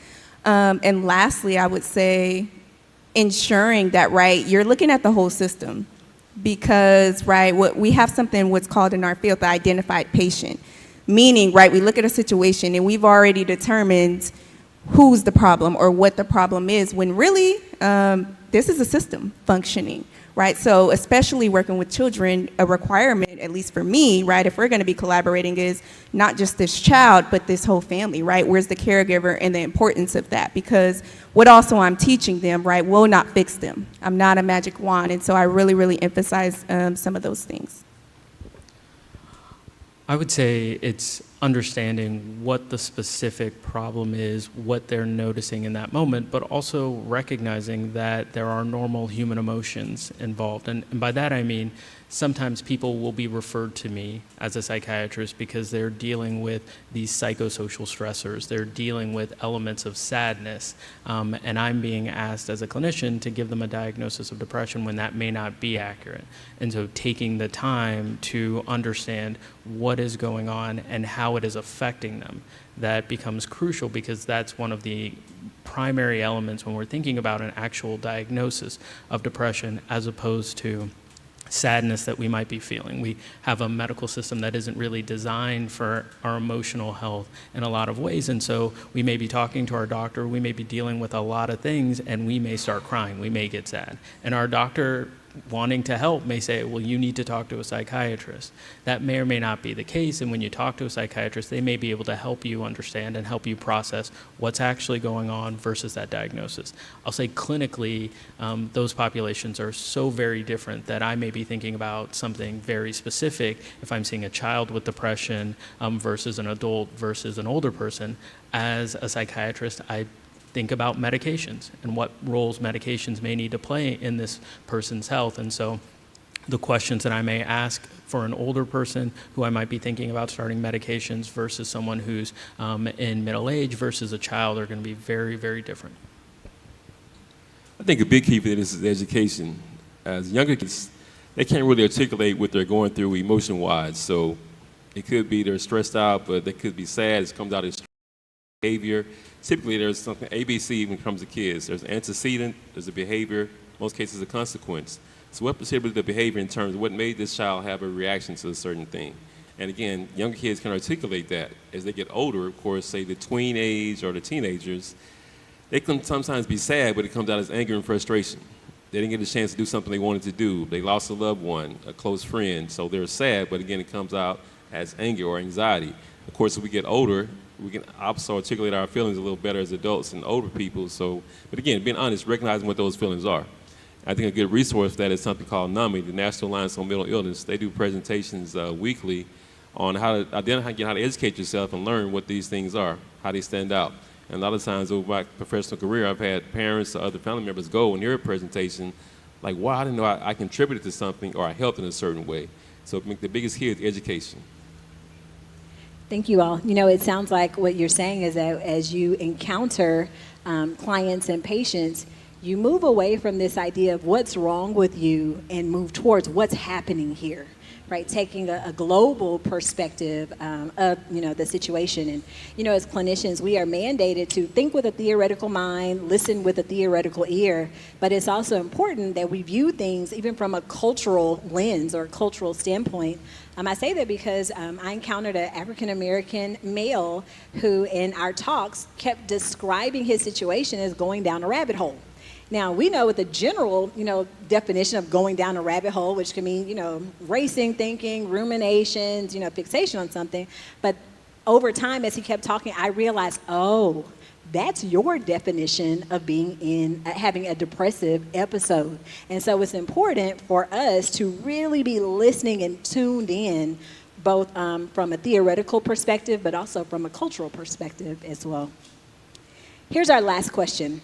And lastly, I would say ensuring that, you're looking at the whole system because, we have something what's called in our field the identified patient, meaning, we look at a situation and we've already determined who's the problem or what the problem is when really this is a system functioning. Right, so especially working with children, a requirement, at least for me, if we're going to be collaborating, is not just this child, but this whole family, Where's the caregiver and the importance of that? Because what also I'm teaching them, will not fix them. I'm not a magic wand, and so I really emphasize some of those things. I would say it's understanding what the specific problem is, what they're noticing in that moment, but also recognizing that there are normal human emotions involved. And by that I mean sometimes people will be referred to me as a psychiatrist because they're dealing with these psychosocial stressors. They're dealing with elements of sadness. And I'm being asked as a clinician to give them a diagnosis of depression when that may not be accurate. And so taking the time to understand what is going on and how it is affecting them, that becomes crucial, because that's one of the primary elements when we're thinking about an actual diagnosis of depression as opposed to sadness that we might be feeling. We have a medical system that isn't really designed for our emotional health in a lot of ways, and so we may be talking to our doctor, we may be dealing with a lot of things, and we may start crying, we may get sad. And our doctor, wanting to help, may say, well, you need to talk to a psychiatrist. That may or may not be the case, and when you talk to a psychiatrist, they may be able to help you understand and help you process what's actually going on versus that diagnosis. I'll say clinically, those populations are so very different that I may be thinking about something very specific if I'm seeing a child with depression versus an adult versus an older person. As a psychiatrist, I think about medications and what roles medications may need to play in this person's health. And so the questions that I may ask for an older person who I might be thinking about starting medications versus someone who's in middle age versus a child are going to be very, very different. I think a big key for this is education. As younger kids, they can't really articulate what they're going through emotion-wise. So it could be they're stressed out, but they could be sad. It comes out as behavior. Typically, there's something ABC when it comes to kids. There's an antecedent, there's a behavior, in most cases a consequence. So what perceives the behavior in terms of what made this child have a reaction to a certain thing? And again, younger kids can articulate that. As they get older, of course, say the tween age or the teenagers, they can sometimes be sad, but it comes out as anger and frustration. They didn't get a chance to do something they wanted to do. They lost a loved one, a close friend, so they're sad, but again, it comes out as anger or anxiety. Of course, as we get older, we can also articulate our feelings a little better as adults and older people. So, but again, being honest, recognizing what those feelings are. I think a good resource for that is something called NAMI, the National Alliance on Mental Illness. They do presentations weekly on how to identify, how to educate yourself and learn what these things are, how they stand out. And a lot of times over my professional career, I've had parents or other family members go and hear a presentation like, wow, I didn't know I contributed to something or I helped in a certain way. So the biggest key is education. Thank you all. You know, it sounds like what you're saying is that as you encounter clients and patients, you move away from this idea of what's wrong with you and move towards what's happening here, right? Taking a global perspective of, you know, the situation. And, you know, as clinicians, we are mandated to think with a theoretical mind, listen with a theoretical ear, but it's also important that we view things even from a cultural lens or cultural standpoint. I say that because I encountered an African-American male who in our talks kept describing his situation as going down a rabbit hole. Now, we know what the general, you know, definition of going down a rabbit hole, which can mean, you know, racing thinking, ruminations, you know, fixation on something. But over time, as he kept talking, I realized, oh, that's your definition of being in, having a depressive episode. And so it's important for us to really be listening and tuned in, both from a theoretical perspective, but also from a cultural perspective as well. Here's our last question.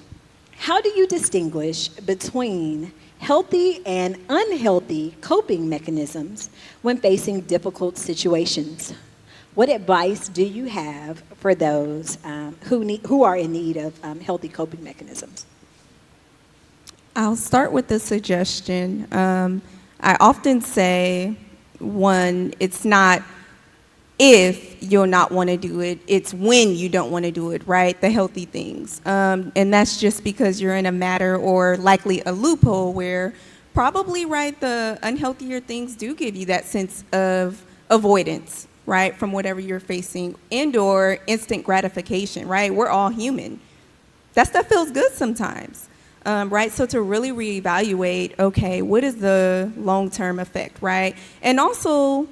How do you distinguish between healthy and unhealthy coping mechanisms when facing difficult situations? What advice do you have for those who are in need of healthy coping mechanisms? I'll start with the suggestion. I often say, one, it's not if you'll not want to do it, it's when you don't want to do it, right? The healthy things. And that's just because you're in a matter or likely a loophole where probably, right, the unhealthier things do give you that sense of avoidance, right, from whatever you're facing, and or instant gratification, right? We're all human. That stuff feels good sometimes, right? So to really reevaluate, okay, what is the long-term effect, right? And also,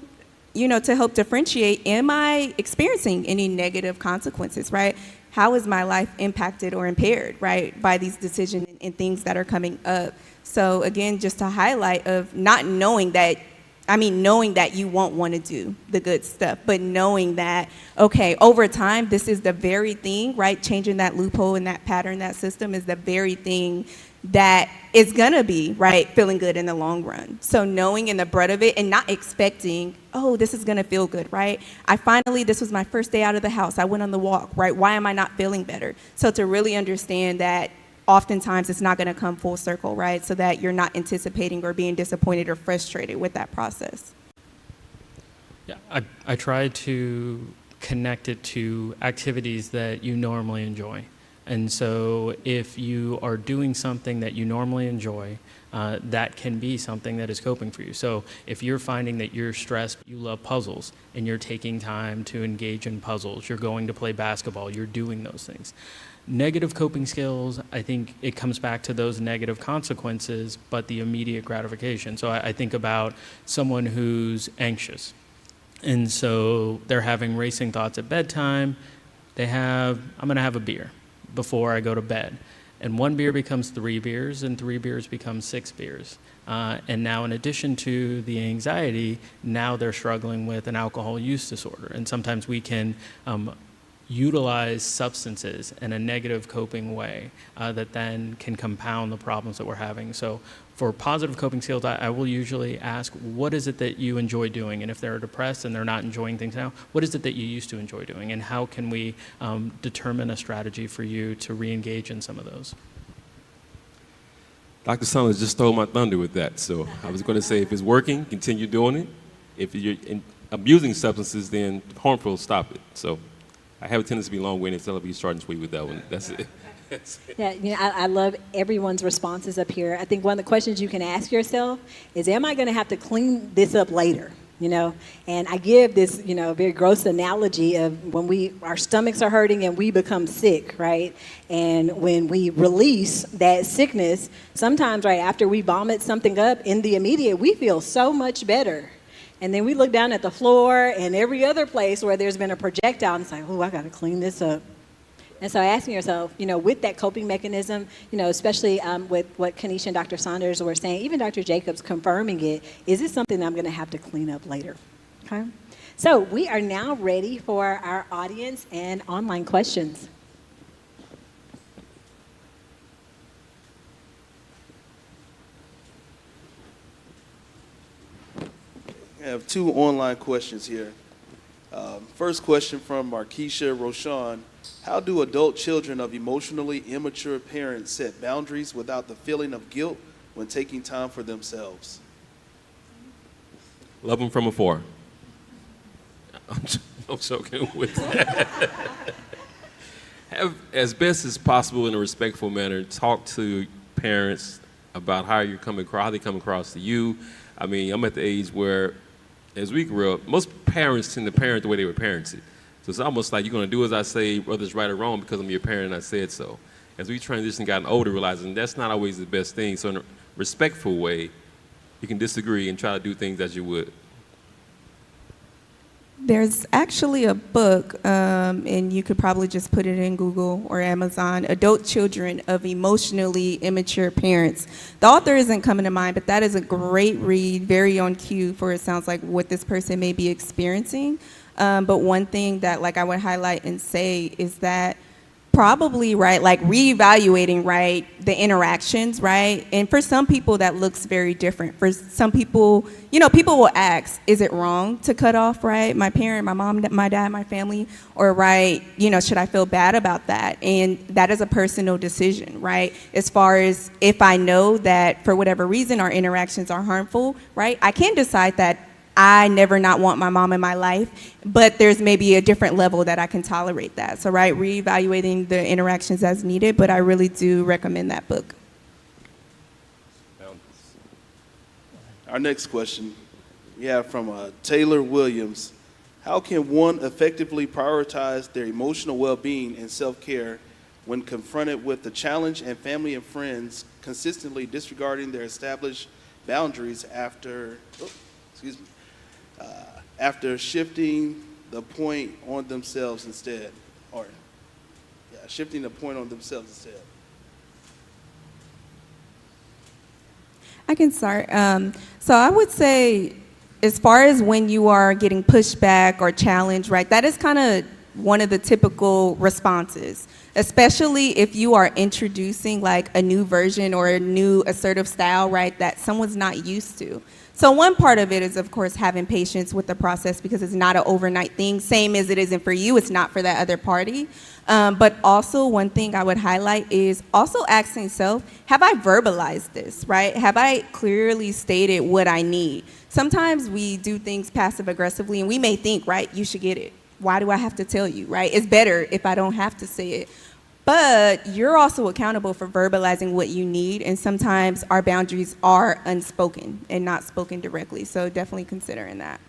you know, to help differentiate, am I experiencing any negative consequences, right? How is my life impacted or impaired, right, by these decisions and things that are coming up? So again, just to highlight of not knowing that knowing that you won't want to do the good stuff, but knowing that, okay, over time, this is the very thing, right? Changing that loophole and that pattern, that system is the very thing that is gonna be, right, feeling good in the long run. So knowing in the brunt of it and not expecting, oh, this is gonna feel good, right? This was my first day out of the house. I went on the walk, right? Why am I not feeling better? So to really understand that oftentimes it's not gonna come full circle, right? So that you're not anticipating or being disappointed or frustrated with that process. Yeah, I try to connect it to activities that you normally enjoy. And so if you are doing something that you normally enjoy, that can be something that is coping for you. So if you're finding that you're stressed, you love puzzles, and you're taking time to engage in puzzles, you're going to play basketball, you're doing those things. Negative coping skills, I think it comes back to those negative consequences, but the immediate gratification. So I think about someone who's anxious. And so they're having racing thoughts at bedtime. I'm going to have a beer before I go to bed. And 1 beer becomes 3 beers, and 3 beers becomes 6 beers. And now in addition to the anxiety, now they're struggling with an alcohol use disorder. And sometimes we can utilize substances in a negative coping way that then can compound the problems that we're having. So for positive coping skills, I will usually ask, what is it that you enjoy doing? And if they're depressed and they're not enjoying things now, what is it that you used to enjoy doing? And how can we determine a strategy for you to re-engage in some of those? Dr. Summers just stole my thunder with that. So I was going to say, if it's working, continue doing it. If you're abusing substances, then harmful, stop it. So I have a tendency to be long-winded, so I'll be starting sweet with that one. That's it. Yeah, I love everyone's responses up here. I think one of the questions you can ask yourself is, am I going to have to clean this up later? And I give this, very gross analogy of when our stomachs are hurting and we become sick, right? And when we release that sickness, sometimes right after we vomit something up, in the immediate, we feel so much better. And then we look down at the floor and every other place where there's been a projectile, and it's like, oh, I got to clean this up. And so asking yourself, with that coping mechanism, especially with what Kanisha and Dr. Saunders were saying, even Dr. Jacobs confirming it, is this something that I'm going to have to clean up later? Okay. So we are now ready for our audience and online questions. I have 2 online questions here. First question from Markeisha Roshan. How do adult children of emotionally immature parents set boundaries without the feeling of guilt when taking time for themselves? Love them from afar. I'm joking with that. Have, as best as possible in a respectful manner, talk to parents about how they come across to you. I'm at the age where, as we grew up, most parents tend to parent the way they were parented. So it's almost like you're going to do as I say, whether it's right or wrong, because I'm your parent and I said so. As we transitioned, gotten older, realizing that's not always the best thing. So in a respectful way, you can disagree and try to do things as you would. There's actually a book, and you could probably just put it in Google or Amazon, Adult Children of Emotionally Immature Parents. The author isn't coming to mind, but that is a great read, very on cue for, it sounds like, what this person may be experiencing. But one thing that I would highlight and say is that probably, right, reevaluating, right, the interactions, right? And for some people that looks very different. For some people, people will ask, is it wrong to cut off, right, my parent, my mom, my dad, my family, or, right, should I feel bad about that? And that is a personal decision, right? As far as if I know that for whatever reason our interactions are harmful, right, I can decide that I never not want my mom in my life, but there's maybe a different level that I can tolerate that. So, right, reevaluating the interactions as needed, but I really do recommend that book. Our next question we have from Taylor Williams. How can one effectively prioritize their emotional well-being and self-care when confronted with the challenge and family and friends consistently disregarding their established boundaries after shifting the point on themselves instead, shifting the point on themselves instead? I can start. So I would say as far as when you are getting pushback or challenged, right, that is kind of one of the typical responses, especially if you are introducing like a new version or a new assertive style, right, that someone's not used to. So one part of it is, of course, having patience with the process because it's not an overnight thing. Same as it isn't for you, it's not for that other party. But also one thing I would highlight is also asking self, have I verbalized this, right? Have I clearly stated what I need? Sometimes we do things passive aggressively and we may think, right, you should get it. Why do I have to tell you, right? It's better if I don't have to say it. But you're also accountable for verbalizing what you need, and sometimes our boundaries are unspoken and not spoken directly. So definitely considering that.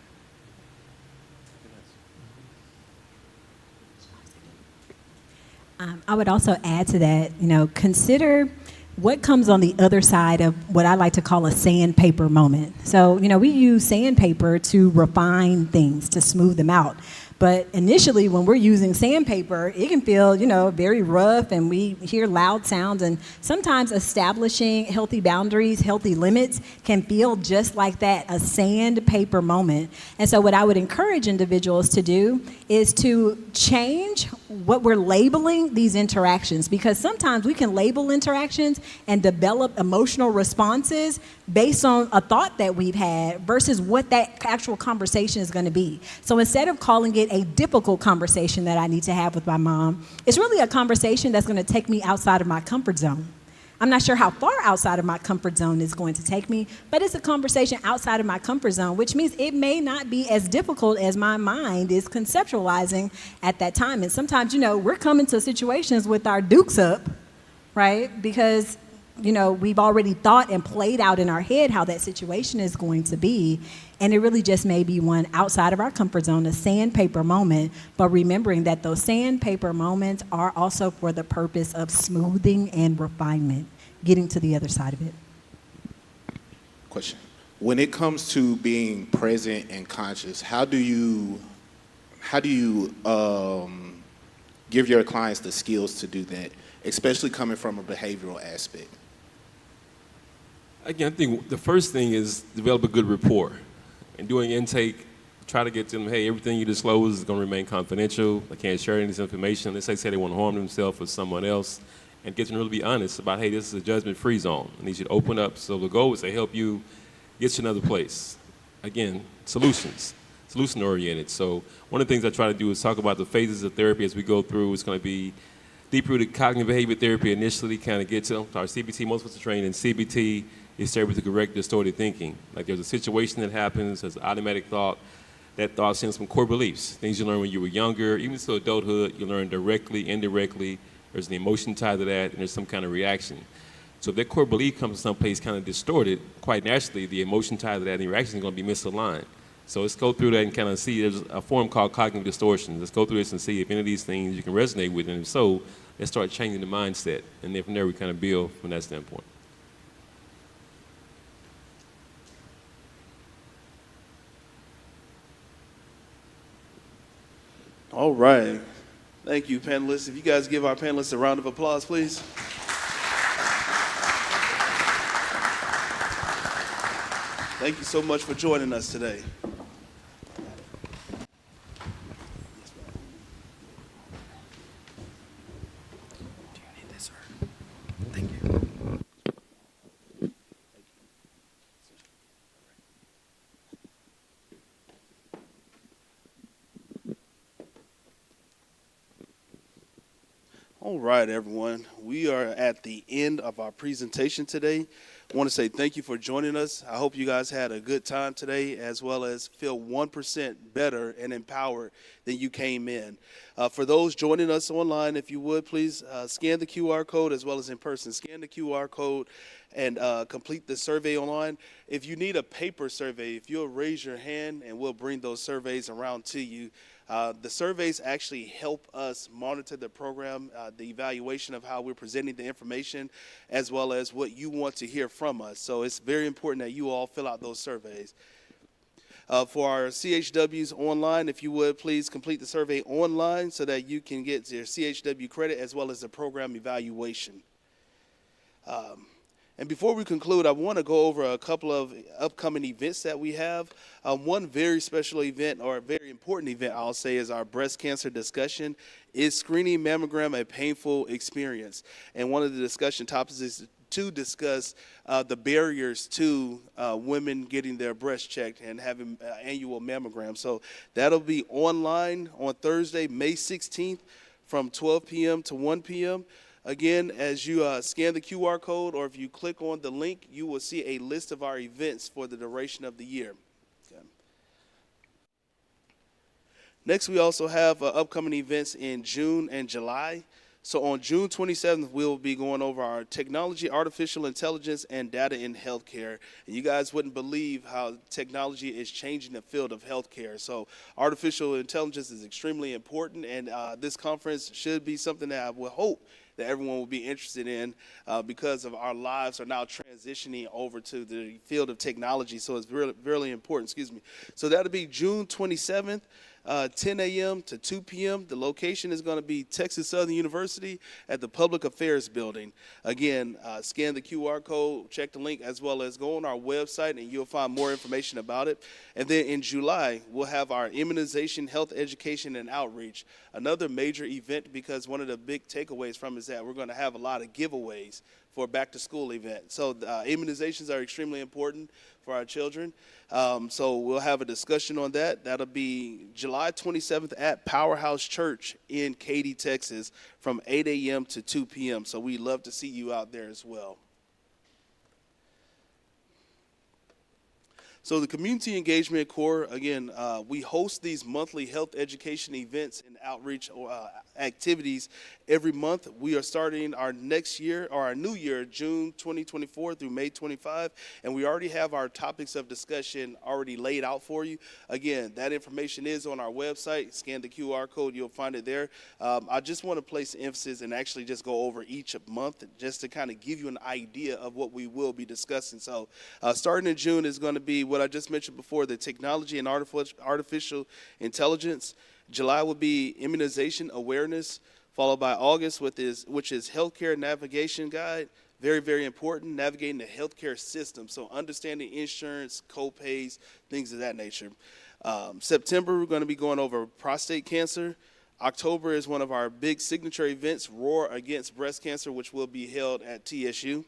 I would also add to that, consider what comes on the other side of what I like to call a sandpaper moment. So, we use sandpaper to refine things, to smooth them out. But initially, when we're using sandpaper, it can feel, very rough, and we hear loud sounds. And sometimes establishing healthy boundaries, healthy limits can feel just like that, a sandpaper moment. And so what I would encourage individuals to do is to change what we're labeling these interactions, because sometimes we can label interactions and develop emotional responses based on a thought that we've had versus what that actual conversation is going to be. So instead of calling it a difficult conversation that I need to have with my mom, it's really a conversation that's going to take me outside of my comfort zone. I'm not sure how far outside of my comfort zone it's going to take me, but it's a conversation outside of my comfort zone, which means it may not be as difficult as my mind is conceptualizing at that time. And sometimes, we're coming to situations with our dukes up, right? Because we've already thought and played out in our head how that situation is going to be. And it really just may be one outside of our comfort zone, a sandpaper moment, but remembering that those sandpaper moments are also for the purpose of smoothing and refinement, getting to the other side of it. Question. When it comes to being present and conscious, how do you give your clients the skills to do that, especially coming from a behavioral aspect? Again, I think the first thing is develop a good rapport. And doing intake, try to get to them, hey, everything you disclose is going to remain confidential. I can't share any of this information unless they say they want to harm themselves or someone else. And get them to really be honest about, hey, this is a judgment-free zone. I need you to open up. So the goal is to help you get to another place. Again, solution-oriented. So one of the things I try to do is talk about the phases of therapy as we go through. It's going to be deep-rooted cognitive behavior therapy initially, kind of get to our CBT. Most of us are trained in CBT. Is therapy to correct distorted thinking. Like there's a situation that happens, there's an automatic thought. That thought sends some core beliefs, things you learned when you were younger, even to adulthood, you learn directly, indirectly. There's an emotion tied to that, and there's some kind of reaction. So if that core belief comes to some place kind of distorted, quite naturally, the emotion tied to that and the reaction is going to be misaligned. So let's go through that and kind of see, there's a form called cognitive distortion. Let's go through this and see if any of these things you can resonate with, and if so, let's start changing the mindset. And then from there, we kind of build from that standpoint. All right. Thank you, panelists. If you guys give our panelists a round of applause, please. Thank you so much for joining us today. All right, everyone. We are at the end of our presentation today. I want to say thank you for joining us. I hope you guys had a good time today, as well as feel 1% better and empowered than you came in. For those joining us online, if you would, please scan the QR code as well as in person. Scan the QR code and complete the survey online. If you need a paper survey, if you'll raise your hand and we'll bring those surveys around to you. The surveys actually help us monitor the program, the evaluation of how we're presenting the information, as well as what you want to hear from us. So it's very important that you all fill out those surveys. For our CHWs online, if you would, please complete the survey online so that you can get your CHW credit as well as the program evaluation. And before we conclude, I want to go over a couple of upcoming events that we have. One very special event, or a very important event, I'll say, is our breast cancer discussion. Is screening mammogram a painful experience? And one of the discussion topics is to discuss the barriers to women getting their breast checked and having annual mammograms. So that'll be online on Thursday, May 16th from 12 p.m. to 1 p.m. Again, as you scan the QR code or if you click on the link, you will see a list of our events for the duration of the year. Okay. Next, we also have upcoming events in June and July. So on June 27th, we'll be going over our technology, artificial intelligence, and data in healthcare. And you guys wouldn't believe how technology is changing the field of healthcare. So artificial intelligence is extremely important, and this conference should be something that I will hope that everyone will be interested in because of our lives are now transitioning over to the field of technology. So it's really, really important, So that'll be June 27th. 10 a.m. to 2 p.m. The location is going to be Texas Southern University at the Public Affairs Building. Again, scan the QR code, check the link, as well as go on our website, and you'll find more information about it. And then in July, we'll have our immunization, health education, and outreach, another major event, because one of the big takeaways from it is that we're going to have a lot of giveaways for a back-to-school event. So immunizations are extremely important for our children. So we'll have a discussion on that. That'll be July 27th at Powerhouse Church in Katy, Texas, from 8 a.m. to 2 p.m. So we'd love to see you out there as well. So the Community Engagement Corps, again, we host these monthly health education events and outreach activities every month. We are starting our next year, or our new year, June 2024 through May 25, and we already have our topics of discussion already laid out for you. Again, that information is on our website. Scan the QR code, you'll find it there. I just want to place emphasis and actually just go over each month just to kind of give you an idea of what we will be discussing. So starting in June is going to be what I just mentioned before, the technology and artificial intelligence. July will be immunization awareness, followed by August, which is healthcare navigation guide. Very, very important, navigating the healthcare system. So understanding insurance, co-pays, things of that nature. September, we're going to be going over prostate cancer. October is one of our big signature events, Roar Against Breast Cancer, which will be held at TSU.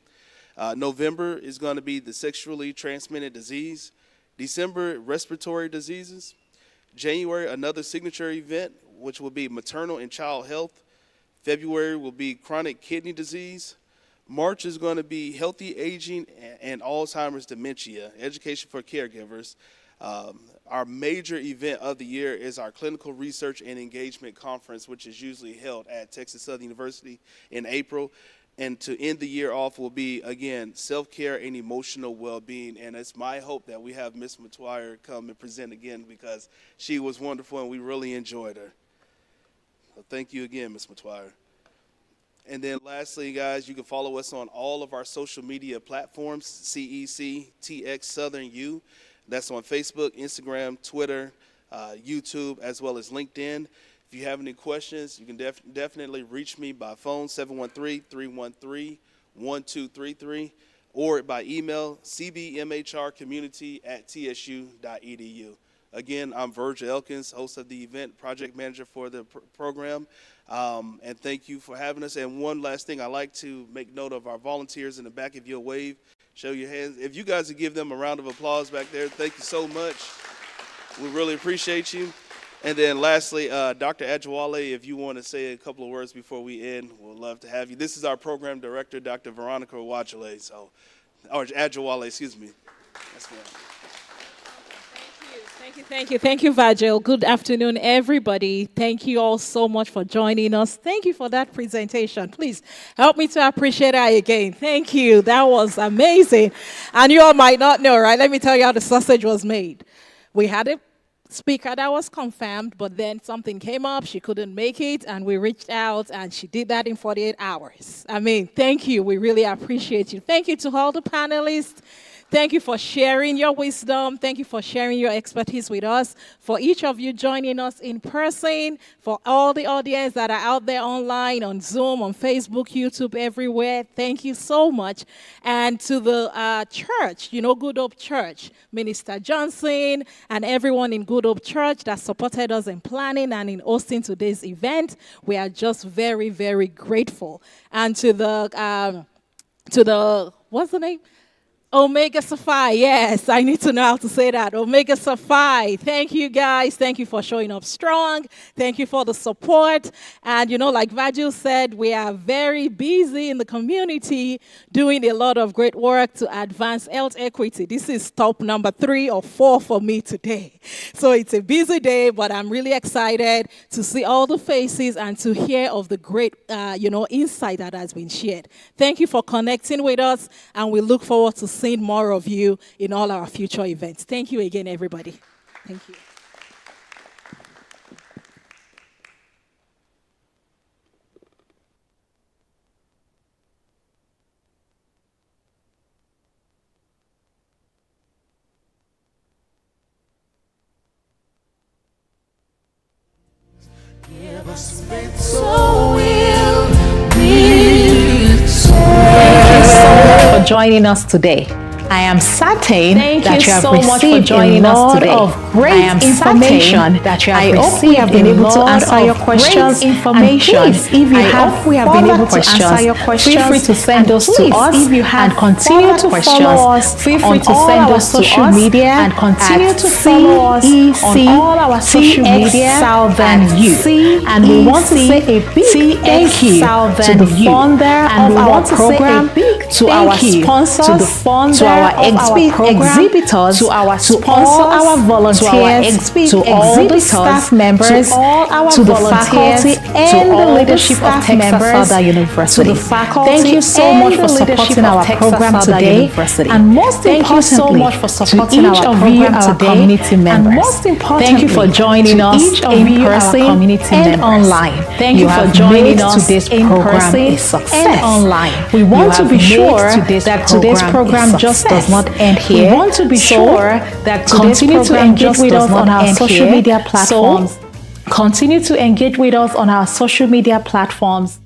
November is going to be the sexually transmitted disease. December, respiratory diseases. January, another signature event, which will be maternal and child health. February will be chronic kidney disease. March is going to be healthy aging and Alzheimer's dementia, education for caregivers. Our major event of the year is our Clinical Research and Engagement Conference, which is usually held at Texas Southern University in April. And to end the year off will be, again, self-care and emotional well-being. And it's my hope that we have Ms. McTwire come and present again, because she was wonderful and we really enjoyed her. So thank you again, Ms. McTwire. And then lastly, guys, you can follow us on all of our social media platforms, CEC, TX Southern U. That's on Facebook, Instagram, Twitter, YouTube, as well as LinkedIn. If you have any questions, you can definitely reach me by phone, 713-313-1233, or by email, cbmhrcommunity@tsu.edu. Again, I'm Virgil Elkins, host of the event, project manager for the program, and thank you for having us. And one last thing, I like to make note of our volunteers in the back. If you'll wave, show your hands. If you guys would give them a round of applause back there, thank you so much. We really appreciate you. And then lastly, Dr. Adjawale, if you want to say a couple of words before we end, we'd love to have you. This is our program director, Dr. Veronica Wachale, or Adjawale, excuse me. That's right. Thank you, Virgil. Good afternoon, everybody. Thank you all so much for joining us. Thank you for that presentation. Please help me to appreciate that again. Thank you. That was amazing. And you all might not know, right? Let me tell you how the sausage was made. We had a speaker that was confirmed, but then something came up. She couldn't make it, and we reached out, and she did that in 48 hours. I mean, thank you. We really appreciate you. Thank you to all the panelists. Thank you for sharing your wisdom. Thank you for sharing your expertise with us. For each of you joining us in person, for all the audience that are out there online, on Zoom, on Facebook, YouTube, everywhere, thank you so much. And to the church, Good Hope Church, Minister Johnson, and everyone in Good Hope Church that supported us in planning and in hosting today's event, we are just very, very grateful. And to the what's the name? Omega Psi, yes, I need to know how to say that. Omega Psi, thank you guys. Thank you for showing up strong. Thank you for the support. And like Virgil said, we are very busy in the community doing a lot of great work to advance health equity. This is top number 3 or 4 for me today. So it's a busy day, but I'm really excited to see all the faces and to hear of the great, insight that has been shared. Thank you for connecting with us, and we look forward to seeing more of you in all our future events. Thank you again, everybody. Thank you. Give us faith, so we'll be for joining us today. I am certain that you have received a lot of great information that you have received. We have been able to answer your questions. Information. If you have we have been able to answer your questions, feel free to send those to us. If you have and continue to follow us, feel free to send us social media and continue to follow us on all our social media. Southern Youth, and we want to say a big thank you to the founder of our program, to our sponsors, to the founder our exhibitors, to our sponsors, our volunteers, to all the staff members, to the faculty and the leadership of Texas Southern University. Thank you so much for supporting our program today, and most importantly, to each of you, our community members. Thank you for joining us in person and online. Thank you for joining us today's program a success and online. We want to be sure that today's program just does not end here. We want to be sure that continue to engage with us on our social media platforms. Continue to engage with us on our social media platforms.